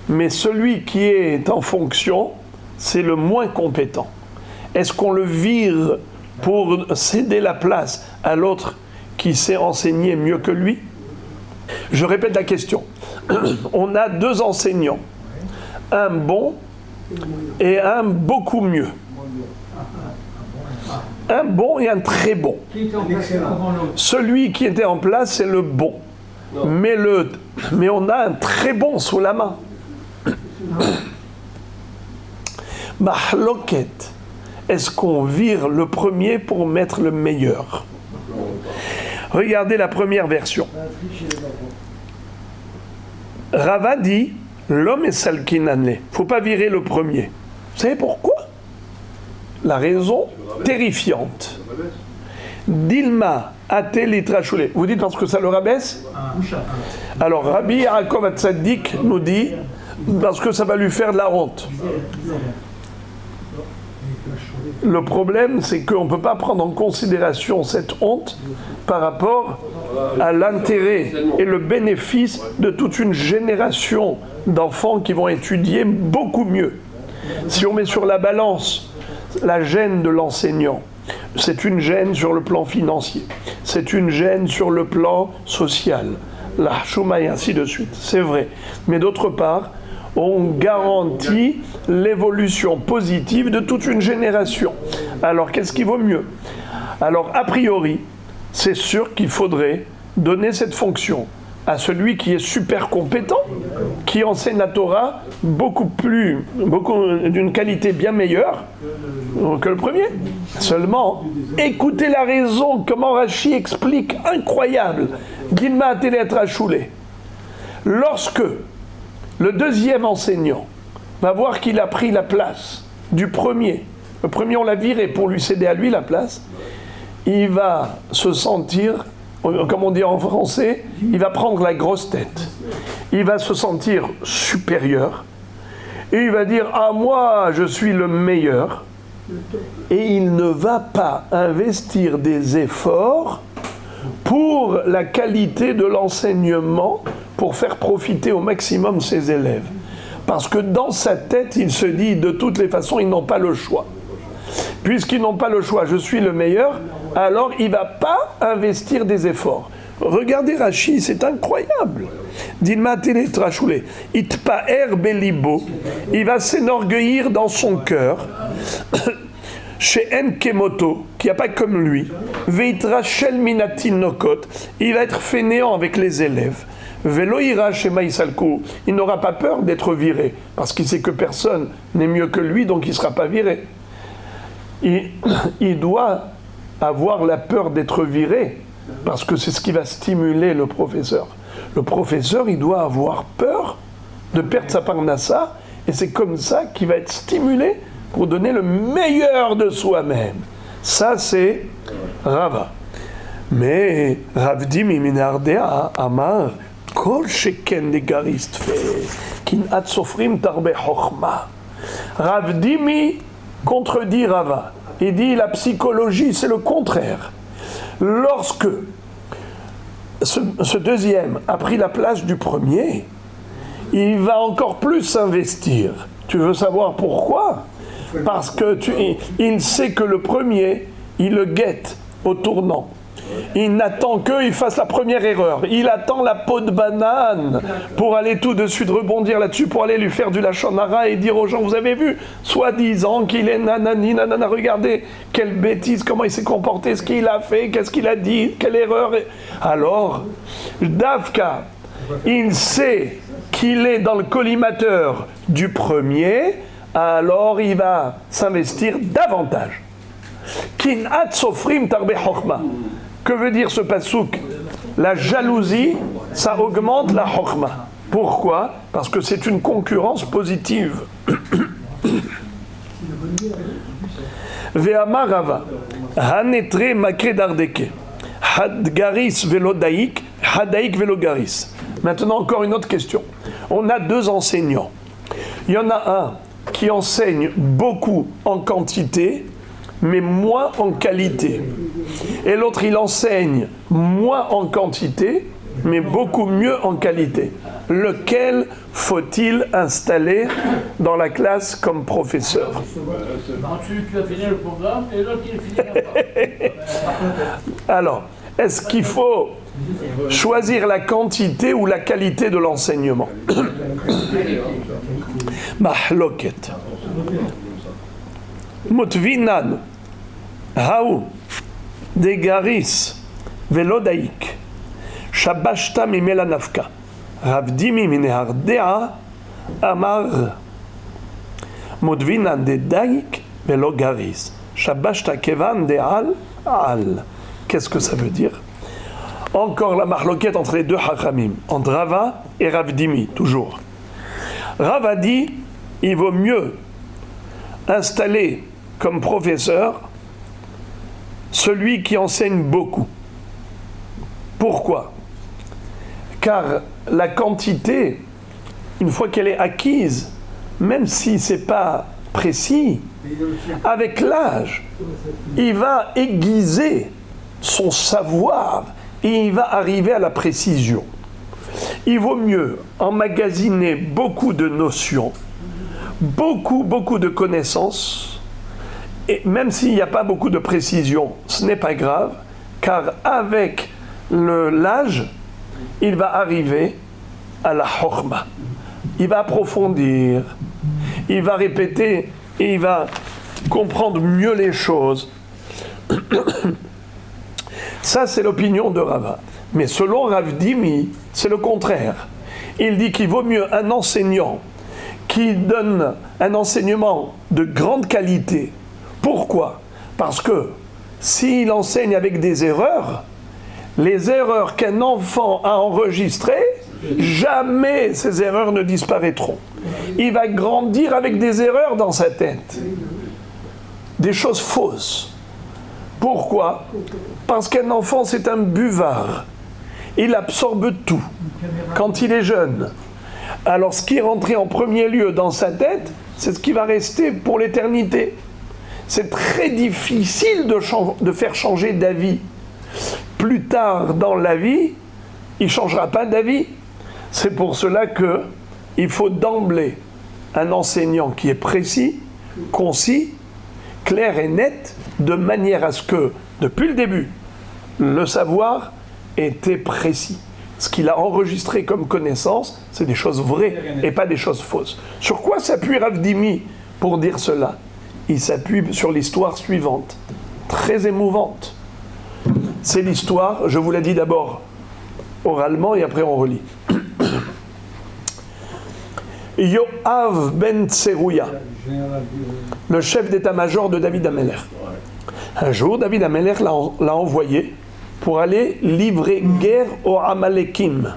mais celui qui est en fonction, c'est le moins compétent. Est-ce qu'on le vire pour céder la place à l'autre qui sait enseigner mieux que lui? Je répète la question. On a deux enseignants, un bon et un beaucoup mieux. Un bon et un très bon. Celui qui était en place, c'est le bon. Mais on a un très bon sous la main. Mahloket, est-ce qu'on vire le premier pour mettre le meilleur? Regardez la première version. Rava dit, l'homme est salkinanle. Il ne faut pas virer le premier. Vous savez pourquoi? La raison terrifiante. Dilma atelitrachule. Vous dites parce que ça le rabaisse? Alors Rabbi Yaakov Hatzadik nous dit parce que ça va lui faire de la honte. Le problème, c'est qu'on ne peut pas prendre en considération cette honte par rapport à l'intérêt et le bénéfice de toute une génération d'enfants qui vont étudier beaucoup mieux. Si on met sur la balance la gêne de l'enseignant, c'est une gêne sur le plan financier, c'est une gêne sur le plan social, la chouma et ainsi de suite, c'est vrai. Mais d'autre part, on garantit l'évolution positive de toute une génération. Alors, qu'est-ce qui vaut mieux? Alors, a priori, c'est sûr qu'il faudrait donner cette fonction à celui qui est super compétent, qui enseigne la Torah d'une qualité bien meilleure que le premier. Seulement, écoutez la raison, comment Rashi explique, incroyable. Dilma ateletrachule. Lorsque le deuxième enseignant va voir qu'il a pris la place du premier, le premier on l'a viré pour lui céder à lui la place, il va se sentir, comme on dit en français, il va prendre la grosse tête. Il va se sentir supérieur et il va dire « Ah, moi, je suis le meilleur » et il ne va pas investir des efforts pour la qualité de l'enseignement, pour faire profiter au maximum ses élèves. Parce que dans sa tête, il se dit, de toutes les façons, ils n'ont pas le choix. Puisqu'ils n'ont pas le choix, je suis le meilleur, alors il ne va pas investir des efforts. Regardez Rashi, c'est incroyable. Dilma teletrachule, itpa'er belibo, il va s'enorgueillir dans son cœur, chez Enkemoto, qui n'a pas comme lui, Veitrachel minatin nokot, il va être fainéant avec les élèves. Veloira chez Maïsalkou, il n'aura pas peur d'être viré, parce qu'il sait que personne n'est mieux que lui, donc il ne sera pas viré. Il doit avoir la peur d'être viré, parce que c'est ce qui va stimuler le professeur. Le professeur, il doit avoir peur de perdre sa parnassa, et c'est comme ça qu'il va être stimulé pour donner le meilleur de soi-même. Ça, c'est Rava. Mais Rav Dimi minardea amar kol sheken de garist fe kinat sofrim tarbe chokhma. Rav Dimi contredit Rava. Il dit la psychologie, c'est le contraire. Lorsque ce deuxième a pris la place du premier, il va encore plus s'investir. Tu veux savoir pourquoi? Parce qu'il sait que le premier, il le guette au tournant. Il n'attend qu'il fasse la première erreur. Il attend la peau de banane pour aller tout de suite rebondir là-dessus, pour aller lui faire du lachon hara et dire aux gens, vous avez vu, soi-disant qu'il est nanani, nanana, regardez, quelle bêtise, comment il s'est comporté, ce qu'il a fait, qu'est-ce qu'il a dit, quelle erreur. Alors, Davka, il sait qu'il est dans le collimateur du premier, alors il va s'investir davantage. Kin'at sofrim tarbe chokhma. Que veut dire ce pasouk? La jalousie, ça augmente la chokhma. Pourquoi ? Parce que c'est une concurrence positive. Ve'amar Rava, hanetre makre dardeke, hadgaris velodaik, hadaik velogaris. Maintenant, encore une autre question. On a deux enseignants. Il y en a un qui enseigne beaucoup en quantité, mais moins en qualité. Et l'autre, il enseigne moins en quantité, mais beaucoup mieux en qualité. Lequel faut-il installer dans la classe comme professeur ? Celui qui va finir le programme et l'autre qui ne finira pas. Alors, est-ce qu'il faut choisir la quantité ou la qualité de l'enseignement ? Mahloket. Mutvinan. Haou. Degaris. Velodaik. Shabashta mimela nafka. Ravdimi minehardea. Amar. Mutvinan de daik. Velogaris. Shabashta kevan de al. Qu'est-ce que ça veut dire ? Encore la marloquette entre les deux hachamim, entre Rava et Ravdimi, toujours. Rava dit, il vaut mieux installer comme professeur celui qui enseigne beaucoup. Pourquoi ? Car la quantité, une fois qu'elle est acquise, même si ce n'est pas précis, avec l'âge, il va aiguiser son savoir et il va arriver à la précision. Il vaut mieux emmagasiner beaucoup de notions, beaucoup de connaissances, et même s'il n'y a pas beaucoup de précision, ce n'est pas grave, car avec l'âge, il va arriver à la chokhma. Il va approfondir, il va répéter et il va comprendre mieux les choses. Ça, c'est l'opinion de Rava. Mais selon Ravdimi, c'est le contraire. Il dit qu'il vaut mieux un enseignant qui donne un enseignement de grande qualité. Pourquoi ? Parce que s'il enseigne avec des erreurs, les erreurs qu'un enfant a enregistrées, jamais ces erreurs ne disparaîtront. Il va grandir avec des erreurs dans sa tête. Des choses fausses. Pourquoi ? Parce qu'un enfant, c'est un buvard. Il absorbe tout quand il est jeune. Alors, ce qui est rentré en premier lieu dans sa tête, c'est ce qui va rester pour l'éternité. C'est très difficile de faire changer d'avis. Plus tard dans la vie, il ne changera pas d'avis. C'est pour cela qu'il faut d'emblée un enseignant qui est précis, concis, clair et net, de manière à ce que, depuis le début, le savoir était précis. Ce qu'il a enregistré comme connaissance, c'est des choses vraies et pas des choses fausses. Sur quoi s'appuie Ravdimi pour dire cela ? Il s'appuie sur l'histoire suivante, très émouvante. C'est l'histoire, je vous l'ai dit d'abord oralement et après on relit. Yoav ben Tserouya, le chef d'état-major de David Amelech. Un jour, David Amelech l'a envoyé pour aller livrer guerre aux Amalekim,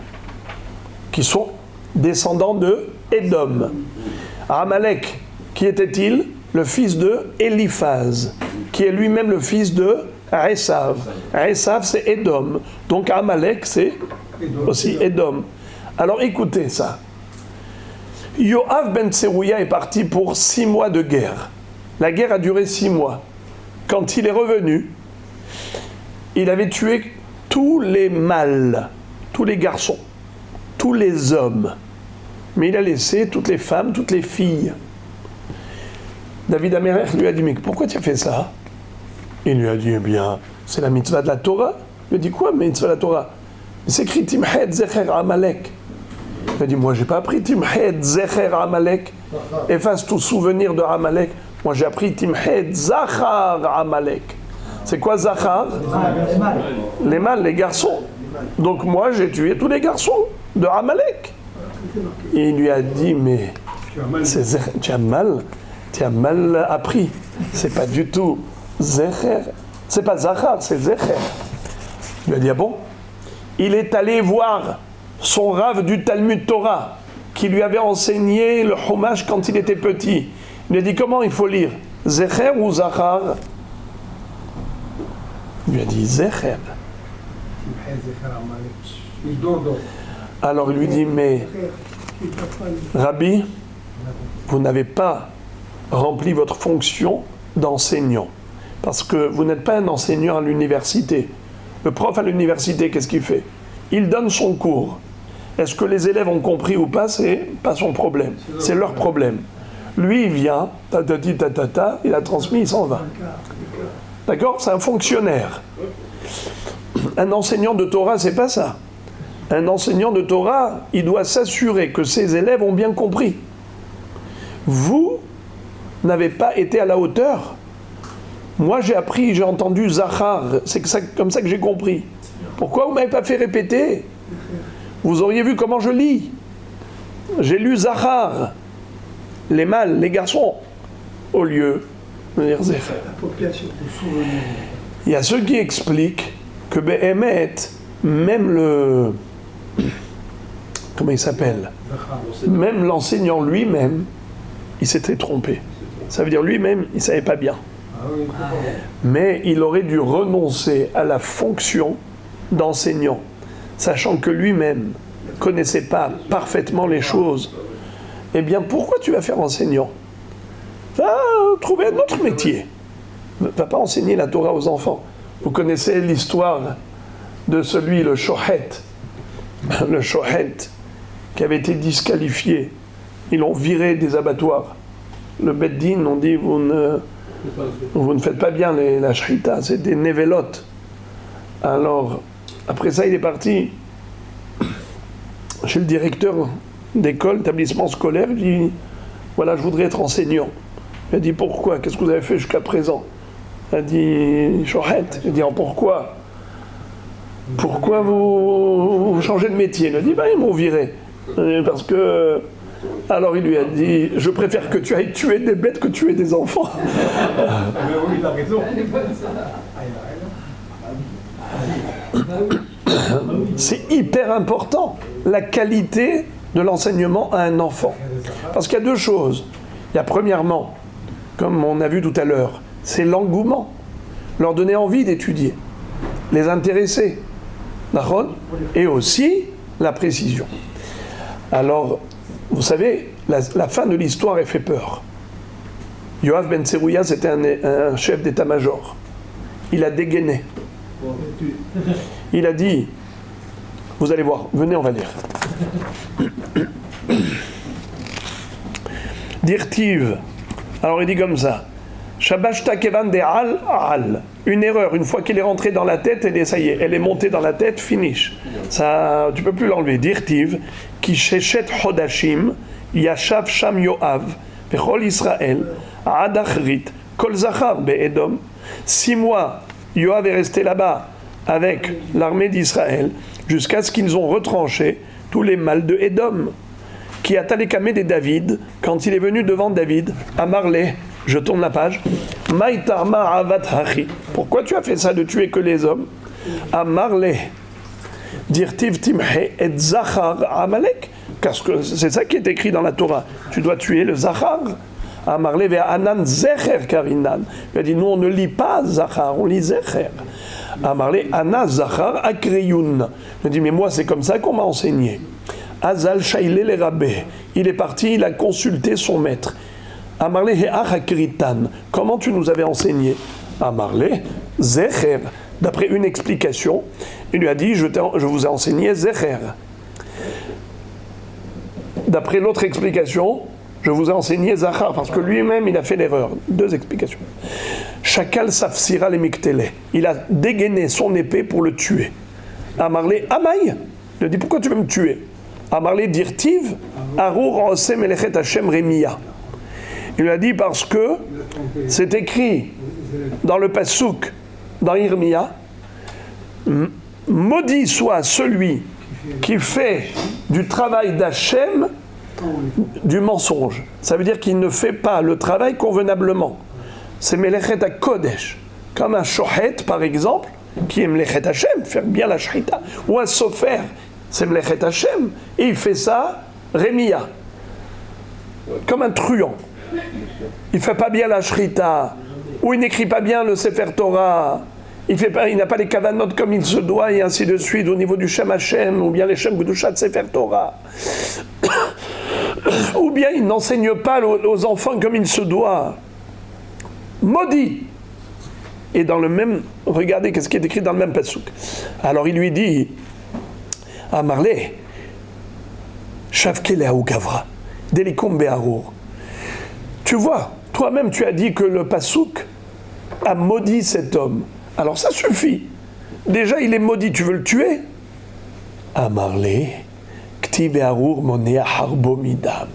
qui sont descendants de Édom. Amalek, qui était-il ? Le fils de Éliphaz, qui est lui-même le fils de Esav. Esav, c'est Édom. Donc Amalek, c'est aussi Édom. Alors écoutez ça. Yoav ben Tserouya est parti pour 6 mois de guerre. La guerre a duré 6 mois. Quand il est revenu, il avait tué tous les mâles, tous les garçons, tous les hommes. Mais il a laissé toutes les femmes, toutes les filles. David Amelech lui a dit, mais pourquoi tu as fait ça ? Il lui a dit, eh bien, c'est la mitzvah de la Torah. Il lui a dit, quoi, mitzvah de la Torah ? C'est écrit Timhed Zecher Amalek. Il a dit, moi, j'ai pas appris Timhed Zecher Amalek. Efface tout souvenir de Amalek. Moi, j'ai appris Timhed Zachar Amalek. C'est quoi Zachar ? Les mâles, les garçons. Donc moi, j'ai tué tous les garçons de Amalek. Et il lui a dit, mais tu as mal appris. C'est pas du tout Zecher. C'est pas Zachar, c'est Zecher. Il lui a dit, ah bon ? Il est allé voir son rave du Talmud Torah, qui lui avait enseigné le Chumash quand il était petit. Il lui a dit comment il faut lire, Zecher ou Zachar? Il lui a dit Zecher. Alors il lui dit mais Rabbi, vous n'avez pas rempli votre fonction d'enseignant parce que vous n'êtes pas un enseignant à l'université. Le prof à l'université, qu'est-ce qu'il fait? Il donne son cours. Est-ce que les élèves ont compris ou pas? C'est pas son problème, c'est leur problème. Lui, il vient, il a transmis, il s'en va. D'accord? C'est un fonctionnaire. Un enseignant de Torah, c'est pas ça. Un enseignant de Torah, il doit s'assurer que ses élèves ont bien compris. Vous n'avez pas été à la hauteur. Moi, j'ai appris, j'ai entendu Zachar, c'est comme ça que j'ai compris. Pourquoi vous ne m'avez pas fait répéter? Vous auriez vu comment je lis. J'ai lu Zachar, les mâles, les garçons, au lieu de lire Zecher. Il y a ceux qui expliquent que Behemet, même le... Comment il s'appelle? Même l'enseignant lui-même, il s'était trompé. Ça veut dire lui-même, il ne savait pas bien. Mais il aurait dû renoncer à la fonction d'enseignant, sachant que lui-même ne connaissait pas parfaitement les choses. Eh bien, pourquoi tu vas faire enseignant? Va trouver un autre métier. Ne va pas enseigner la Torah aux enfants. Vous connaissez l'histoire de celui, le Shohet, qui avait été disqualifié. Ils l'ont viré des abattoirs. Le Beddin, on dit, vous ne faites pas bien la shrita, c'est des névélotes. Alors, après ça, il est parti chez le directeur d'école, d'établissement scolaire, il dit, voilà, je voudrais être enseignant. Il a dit, pourquoi? Qu'est-ce que vous avez fait jusqu'à présent? Il a dit, Shohet. Il a dit, pourquoi? Pourquoi vous changez de métier? Il a dit, ils m'ont viré. Parce que... Alors il lui a dit, je préfère que tu ailles tuer des bêtes que tuer des enfants. Oui, il a raison. C'est hyper important, la qualité de l'enseignement à un enfant. Parce qu'il y a deux choses. Il y a premièrement, comme on a vu tout à l'heure, c'est l'engouement. Leur donner envie d'étudier, les intéresser. Et aussi la précision. Alors, vous savez, la fin de l'histoire, elle fait peur. Yoav ben Tserouya, c'était un chef d'état-major. Il a dégainé. Il a dit, vous allez voir, venez, on va lire. Dirtiv. Alors il dit comme ça. Shabashta kevan de al. Une erreur, une fois qu'elle est rentrée dans la tête, ça y est, elle est montée dans la tête, finish. Ça, tu peux plus l'enlever. Dirtiv. Ki sheshet hodashim, yashav sham Yoav, bechol Israël, adachrit, kol zachar be'edom. 6 mois, Yoav est resté là-bas avec l'armée d'Israël, jusqu'à ce qu'ils ont retranché tous les mâles de Édom. Qui a talékamé des David, quand il est venu devant David, à Marley, je tourne la page, Maïtarma avat hachi. Pourquoi tu as fait ça de tuer que les hommes? À Marley. Dirtiv timhe et zachar amalek, parce que c'est ça qui est écrit dans la Torah. Tu dois tuer le zachar. Amarle ve anan zecher karinan. Il a dit nous on ne lit pas zachar, on lit zecher. Amarle ana zachar akriyun. Il a dit mais moi c'est comme ça qu'on m'a enseigné. Azal shaile le rabbé. Il est parti, il a consulté son maître. Amarle he akritan. Comment tu nous avais enseigné? Amarle zecher. D'après une explication, il lui a dit je vous ai enseigné zecher. D'après l'autre explication, je vous ai enseigné zachar, parce que lui-même il a fait l'erreur. 2 explications. Shakal safsira le miktele. Il a dégainé son épée pour le tuer. Amarle amaï. Il a dit pourquoi tu veux me tuer? Amarle dirtiv arur osem elechet Hashem remia. Il lui a dit parce que c'est écrit dans le pasuk dans Irmia, maudit soit celui qui fait du travail d'Hachem du mensonge. Ça veut dire qu'il ne fait pas le travail convenablement. C'est Melechet HaKodesh. Comme un Shohet, par exemple, qui est Melechet Hachem, faire bien la Shrita. Ou un Sofer, c'est Mlechet Hashem, et il fait ça, Rémia, comme un truand. Il ne fait pas bien la Shrita, ou il n'écrit pas bien le Sefer Torah, il n'a pas les kavanot comme il se doit, et ainsi de suite, au niveau du Shem Hashem, ou bien les Shem Gudushat Sefer Torah. Ou bien il n'enseigne pas aux enfants comme il se doit. Maudit. Et dans le même, regardez qu'est-ce qui est écrit dans le même pasuk. Alors il lui dit à Marley, Shavkele ou Gavra, Delikum Be'arour. Tu vois, toi-même tu as dit que le pasuk a maudit cet homme. Alors ça suffit. Déjà il est maudit, tu veux le tuer? À Marley, Kti Be'arour Monea Harbo Midam.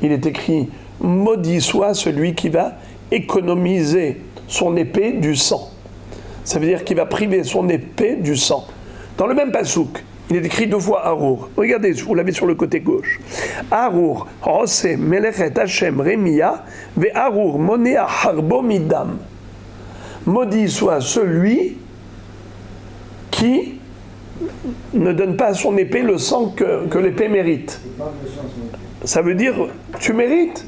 Il est écrit, maudit soit celui qui va économiser son épée du sang. Ça veut dire qu'il va priver son épée du sang. Dans le même pasouk, il est écrit 2 fois Arour. Regardez, vous l'avez sur le côté gauche. Arour, Hose, Melechet Hashem, Rémia, Ve Arour, Monea Harbo Midam. Maudit soit celui qui ne donne pas à son épée le sang que l'épée mérite. Ça veut dire, tu mérites.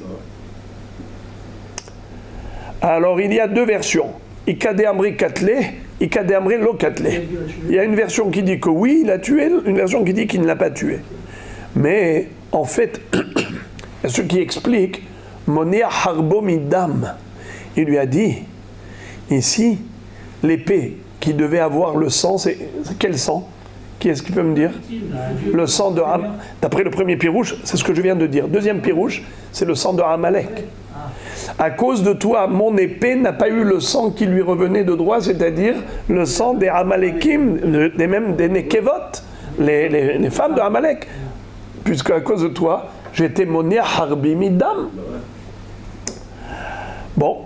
Alors il y a 2 versions. Ikade Amri Katle, Ikade Amri Lo Katle. Il y a une version qui dit que oui, il a tué, une version qui dit qu'il ne l'a pas tué. Mais en fait, ce qui explique, Monea Harbo Midam, il lui a dit, ici, l'épée qui devait avoir le sang, c'est quel sang? Qui est-ce qui peut me dire? Le sang de Ham. D'après le premier pirouche, c'est ce que je viens de dire. Deuxième pirouche, c'est le sang de Amalek. À cause de toi, mon épée n'a pas eu le sang qui lui revenait de droit, c'est-à-dire le sang des Amalekim, même des Nekevot, les femmes de Amalek. Puisque à cause de toi, j'étais moné harbi midam. Bon,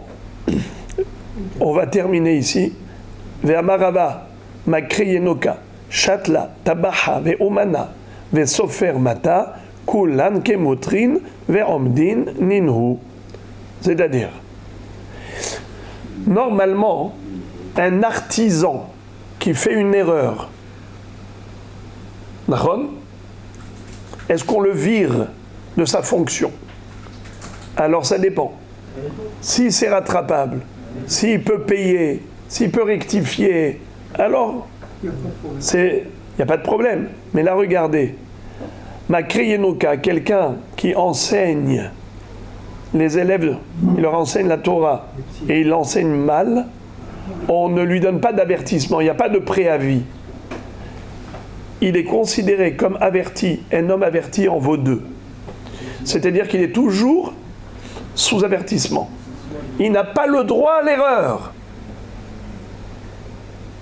on va terminer ici. Ve'amarava, makriyenoka, shatla, tabaha, ve'omana, ve'sofer mata, kulan kemotrin, ve'omdin ninhu. C'est-à-dire, normalement, un artisan qui fait une erreur, est-ce qu'on le vire de sa fonction? Alors ça dépend. Si c'est rattrapable, s'il peut payer, s'il peut rectifier, alors il n'y a pas de problème. Mais là, regardez, Makriyenoka, quelqu'un qui enseigne les élèves, il leur enseigne la Torah et il l'enseigne mal, on ne lui donne pas d'avertissement, il n'y a pas de préavis. Il est considéré comme averti, un homme averti en vaut 2. C'est-à-dire qu'il est toujours sous avertissement. Il n'a pas le droit à l'erreur.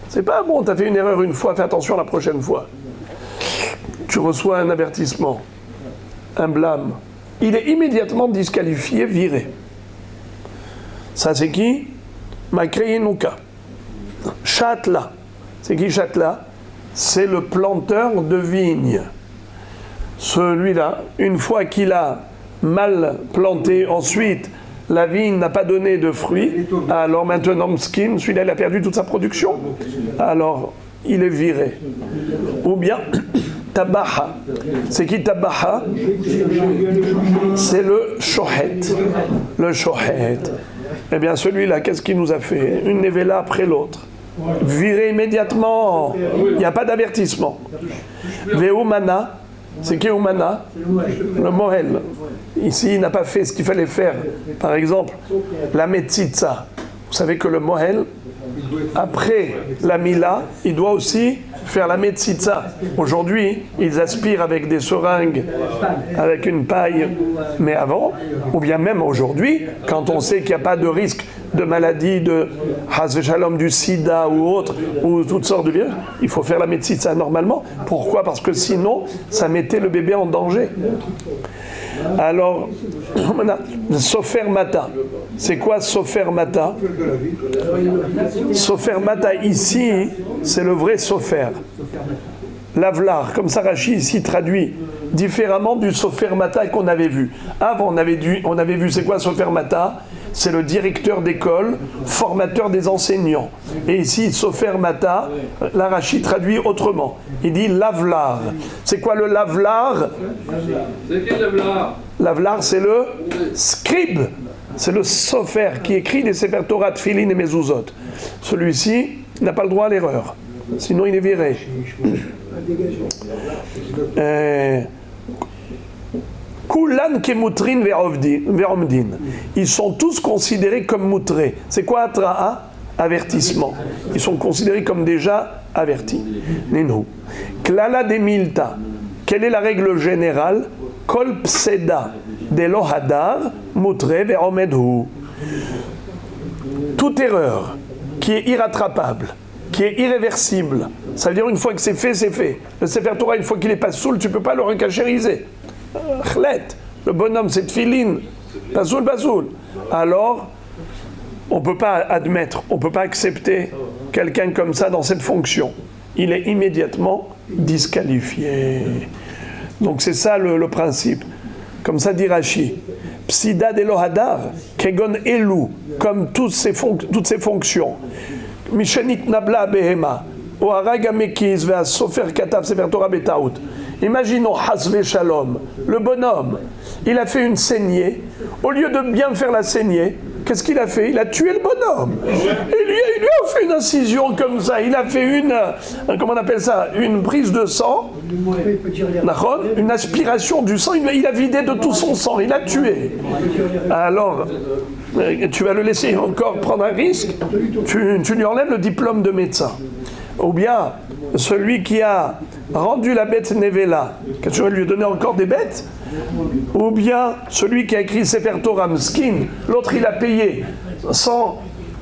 C'est pas bon, tu as fait une erreur une fois, fais attention la prochaine fois. Tu reçois un avertissement, un blâme. Il est immédiatement disqualifié, viré. Ça c'est qui? Makriyenoka. Shatla. C'est qui Shatla? C'est le planteur de vigne. Celui-là, une fois qu'il a mal planté, ensuite la vigne n'a pas donné de fruits, alors maintenant Mskin, celui-là il a perdu toute sa production. Alors il est viré. Ou bien Tabaha. C'est qui Tabaha? C'est le Shohet. Le Shohet. Eh bien celui-là, qu'est-ce qu'il nous a fait? Une nevela après l'autre. Viré immédiatement. Il n'y a pas d'avertissement. Veumana. C'est qui Umana? Le Mohel. Ici, il n'a pas fait ce qu'il fallait faire. Par exemple, la Metzitza. Vous savez que le Mohel, après la Mila, il doit aussi faire la Metzitza. Aujourd'hui, ils aspirent avec des seringues, avec une paille. Mais avant, ou bien même aujourd'hui, quand on sait qu'il n'y a pas de risque de maladie, de Haz Shalom, du sida ou autre, ou toutes sortes de virus, il faut faire la Metzitza normalement. Pourquoi? Parce que sinon, ça mettait le bébé en danger. Alors, Sofer Mata. C'est quoi Sofer Mata? Sofer Mata ici, c'est le vrai Sofer. L'Avlar, comme ça Rachi ici traduit différemment du Sofer Mata qu'on avait vu. Avant, on avait vu c'est quoi Sofer Mata? c'est le directeur d'école, formateur des enseignants. Et ici, Sofer Mata, l'Arachi traduit autrement. Il dit lavlar. C'est quoi le lavlar? C'est qui lavlar? Lavlar, c'est le scribe. C'est le Sofer qui écrit les Sefer Torah, Tfilin et Mezuzot. Celui-ci n'a pas le droit à l'erreur. Sinon, il est viré. Kulan kemutrin ve'omdin. Ils sont tous considérés comme moutrés. C'est quoi atra'a? Avertissement. Ils sont considérés comme déjà avertis. Nenu. Klala de milta. Quelle est la règle générale? Kol pseda de lohadar mutre ve'omedhu. Toute erreur qui est irrattrapable, qui est irréversible, ça veut dire une fois que c'est fait, c'est fait. Le Sefer Torah, une fois qu'il est pas soul, tu peux pas le recachériser. Le bonhomme c'est tfilin, basoul. Alors, on peut pas admettre, on peut pas accepter quelqu'un comme ça dans cette fonction. Il est immédiatement disqualifié. Donc c'est ça le principe. Comme ça dit Rashi. Psida de lohadar, kegon elu, comme toutes ces fonctions. Mishenit nabla behema, oharag amekiz ve'a sofer katav sefer Torah betaout. Imaginons Hasve Shalom, le bonhomme, il a fait une saignée. Au lieu de bien faire la saignée, qu'est-ce qu'il a fait? Il a tué le bonhomme. Il lui a fait une incision comme ça. Il a fait comment on appelle ça? Une prise de sang. Une aspiration du sang. Il a vidé de tout son sang. Il a tué. Alors, tu vas le laisser encore prendre un risque? Tu lui enlèves le diplôme de médecin. Ou bien, celui qui a rendu la bête Nevela, que tu vas lui donner encore des bêtes? Ou bien celui qui a écrit Sefer Torah Mskin, l'autre il a payé 100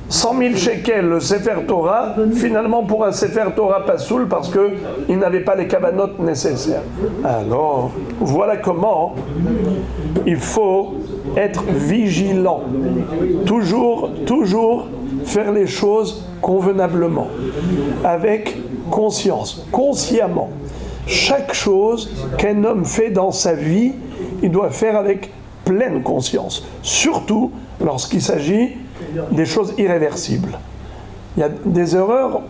000 shekels le Sefer Torah, finalement pour un Sefer Torah pasoul parce qu'il n'avait pas les kabanotes nécessaires. Alors, voilà comment il faut être vigilant. Toujours faire les choses convenablement, avec conscience, consciemment. Chaque chose qu'un homme fait dans sa vie, il doit faire avec pleine conscience. Surtout lorsqu'il s'agit des choses irréversibles. Il y a des erreurs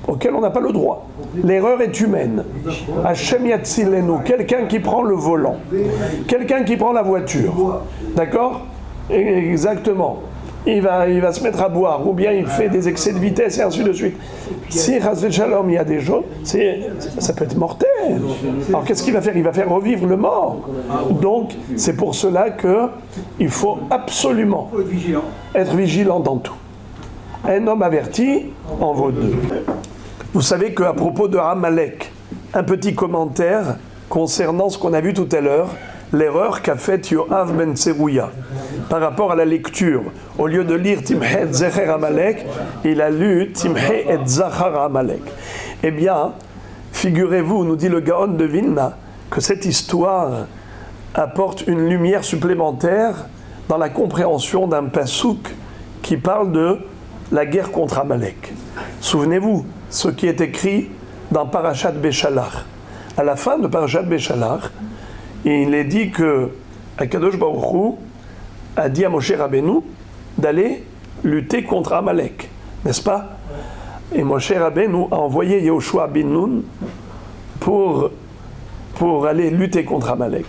auxquelles on n'a pas le droit. L'erreur est humaine. Hashem Yatzilenu, quelqu'un qui prend le volant, quelqu'un qui prend la voiture. D'accord? Exactement. Il va se mettre à boire, ou bien il fait des excès de vitesse et ainsi de suite. Si Hasve Shalom, il y a des gens, ça peut être mortel. Alors qu'est-ce qu'il va faire? Il va faire revivre le mort. Donc c'est pour cela qu'il faut absolument être vigilant dans tout. Un homme averti en vaut deux. Vous savez qu'à propos de Amalek, un petit commentaire concernant ce qu'on a vu tout à l'heure, l'erreur qu'a faite Yoav ben Tserouya par rapport à la lecture. Au lieu de lire Timhe et Zecher Amalek, il a lu Timhe et Zachar Amalek. Eh bien, figurez-vous, nous dit le Gaon de Vilna, que cette histoire apporte une lumière supplémentaire dans la compréhension d'un pasouk qui parle de la guerre contre Amalek. Souvenez-vous, ce qui est écrit dans Parashat Beshalach. À la fin de Parashat Beshalach, il est dit que Akadosh Baruch Hu a dit à Moshe Rabbeinu d'aller lutter contre Amalek, n'est-ce pas? Et Moshe Rabbeinu a envoyé Yehoshua bin Nun pour aller lutter contre Amalek.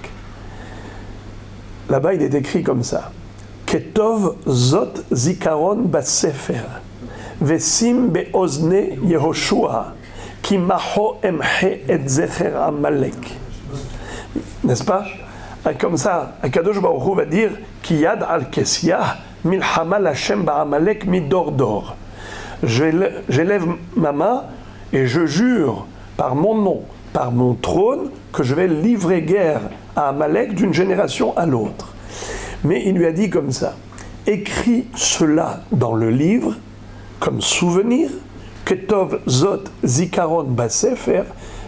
Là-bas, il est écrit comme ça: Ketov zot zikaron basefer vesim beozne Yehoshua ki maho emhe et zecher Amalek. N'est-ce pas? Comme ça, Akadosh Baruch Hu va dire Kiyad al-Kesiyah milhama l'Hashem ba'amalek midor. J'élève ma main et je jure par mon nom, par mon trône, que je vais livrer guerre à Amalek d'une génération à l'autre. Mais il lui a dit comme ça: écris cela dans le livre comme souvenir, Ketov zot zikaron basefer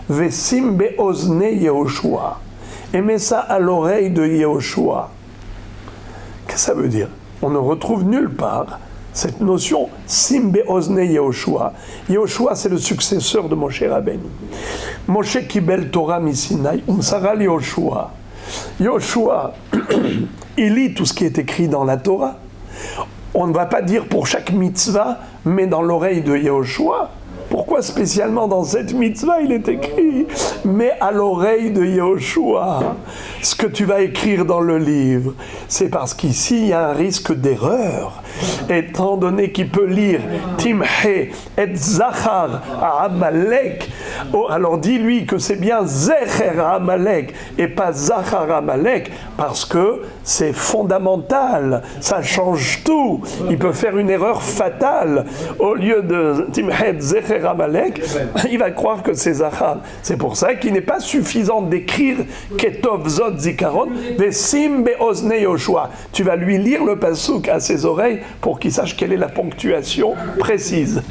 vesim beozne Yehoshua. Et mets ça à l'oreille de Yehoshua. Qu'est-ce que ça veut dire? On ne retrouve nulle part cette notion Sim be'ozne Yehoshua. Yehoshua, c'est le successeur de Moshe Rabbeinu. Moshe kibel Torah misinai umsaral Yehoshua. Yehoshua, il lit tout ce qui est écrit dans la Torah. on ne va pas dire pour chaque mitzvah, mais dans l'oreille de Yehoshua. Pourquoi spécialement dans cette mitzvah il est écrit « Mais à l'oreille de Yehoshua ». Ce que tu vas écrire dans le livre, c'est parce qu'ici il y a un risque d'erreur. Étant donné qu'il peut lire « Timhe et Zachar à Amalek », alors dis-lui que c'est bien « Zecher à Amalek » et pas « Zachar à Amalek » parce que c'est fondamental, ça change tout. Il peut faire une erreur fatale. Au lieu de « Timhe et Zecher Amalek », il va croire que c'est Zachar. C'est pour ça qu'il n'est pas suffisant d'écrire Ketov Zot Zikaron Vesim Beozne Yoshua. Tu vas lui lire le pasuk à ses oreilles pour qu'il sache quelle est la ponctuation précise.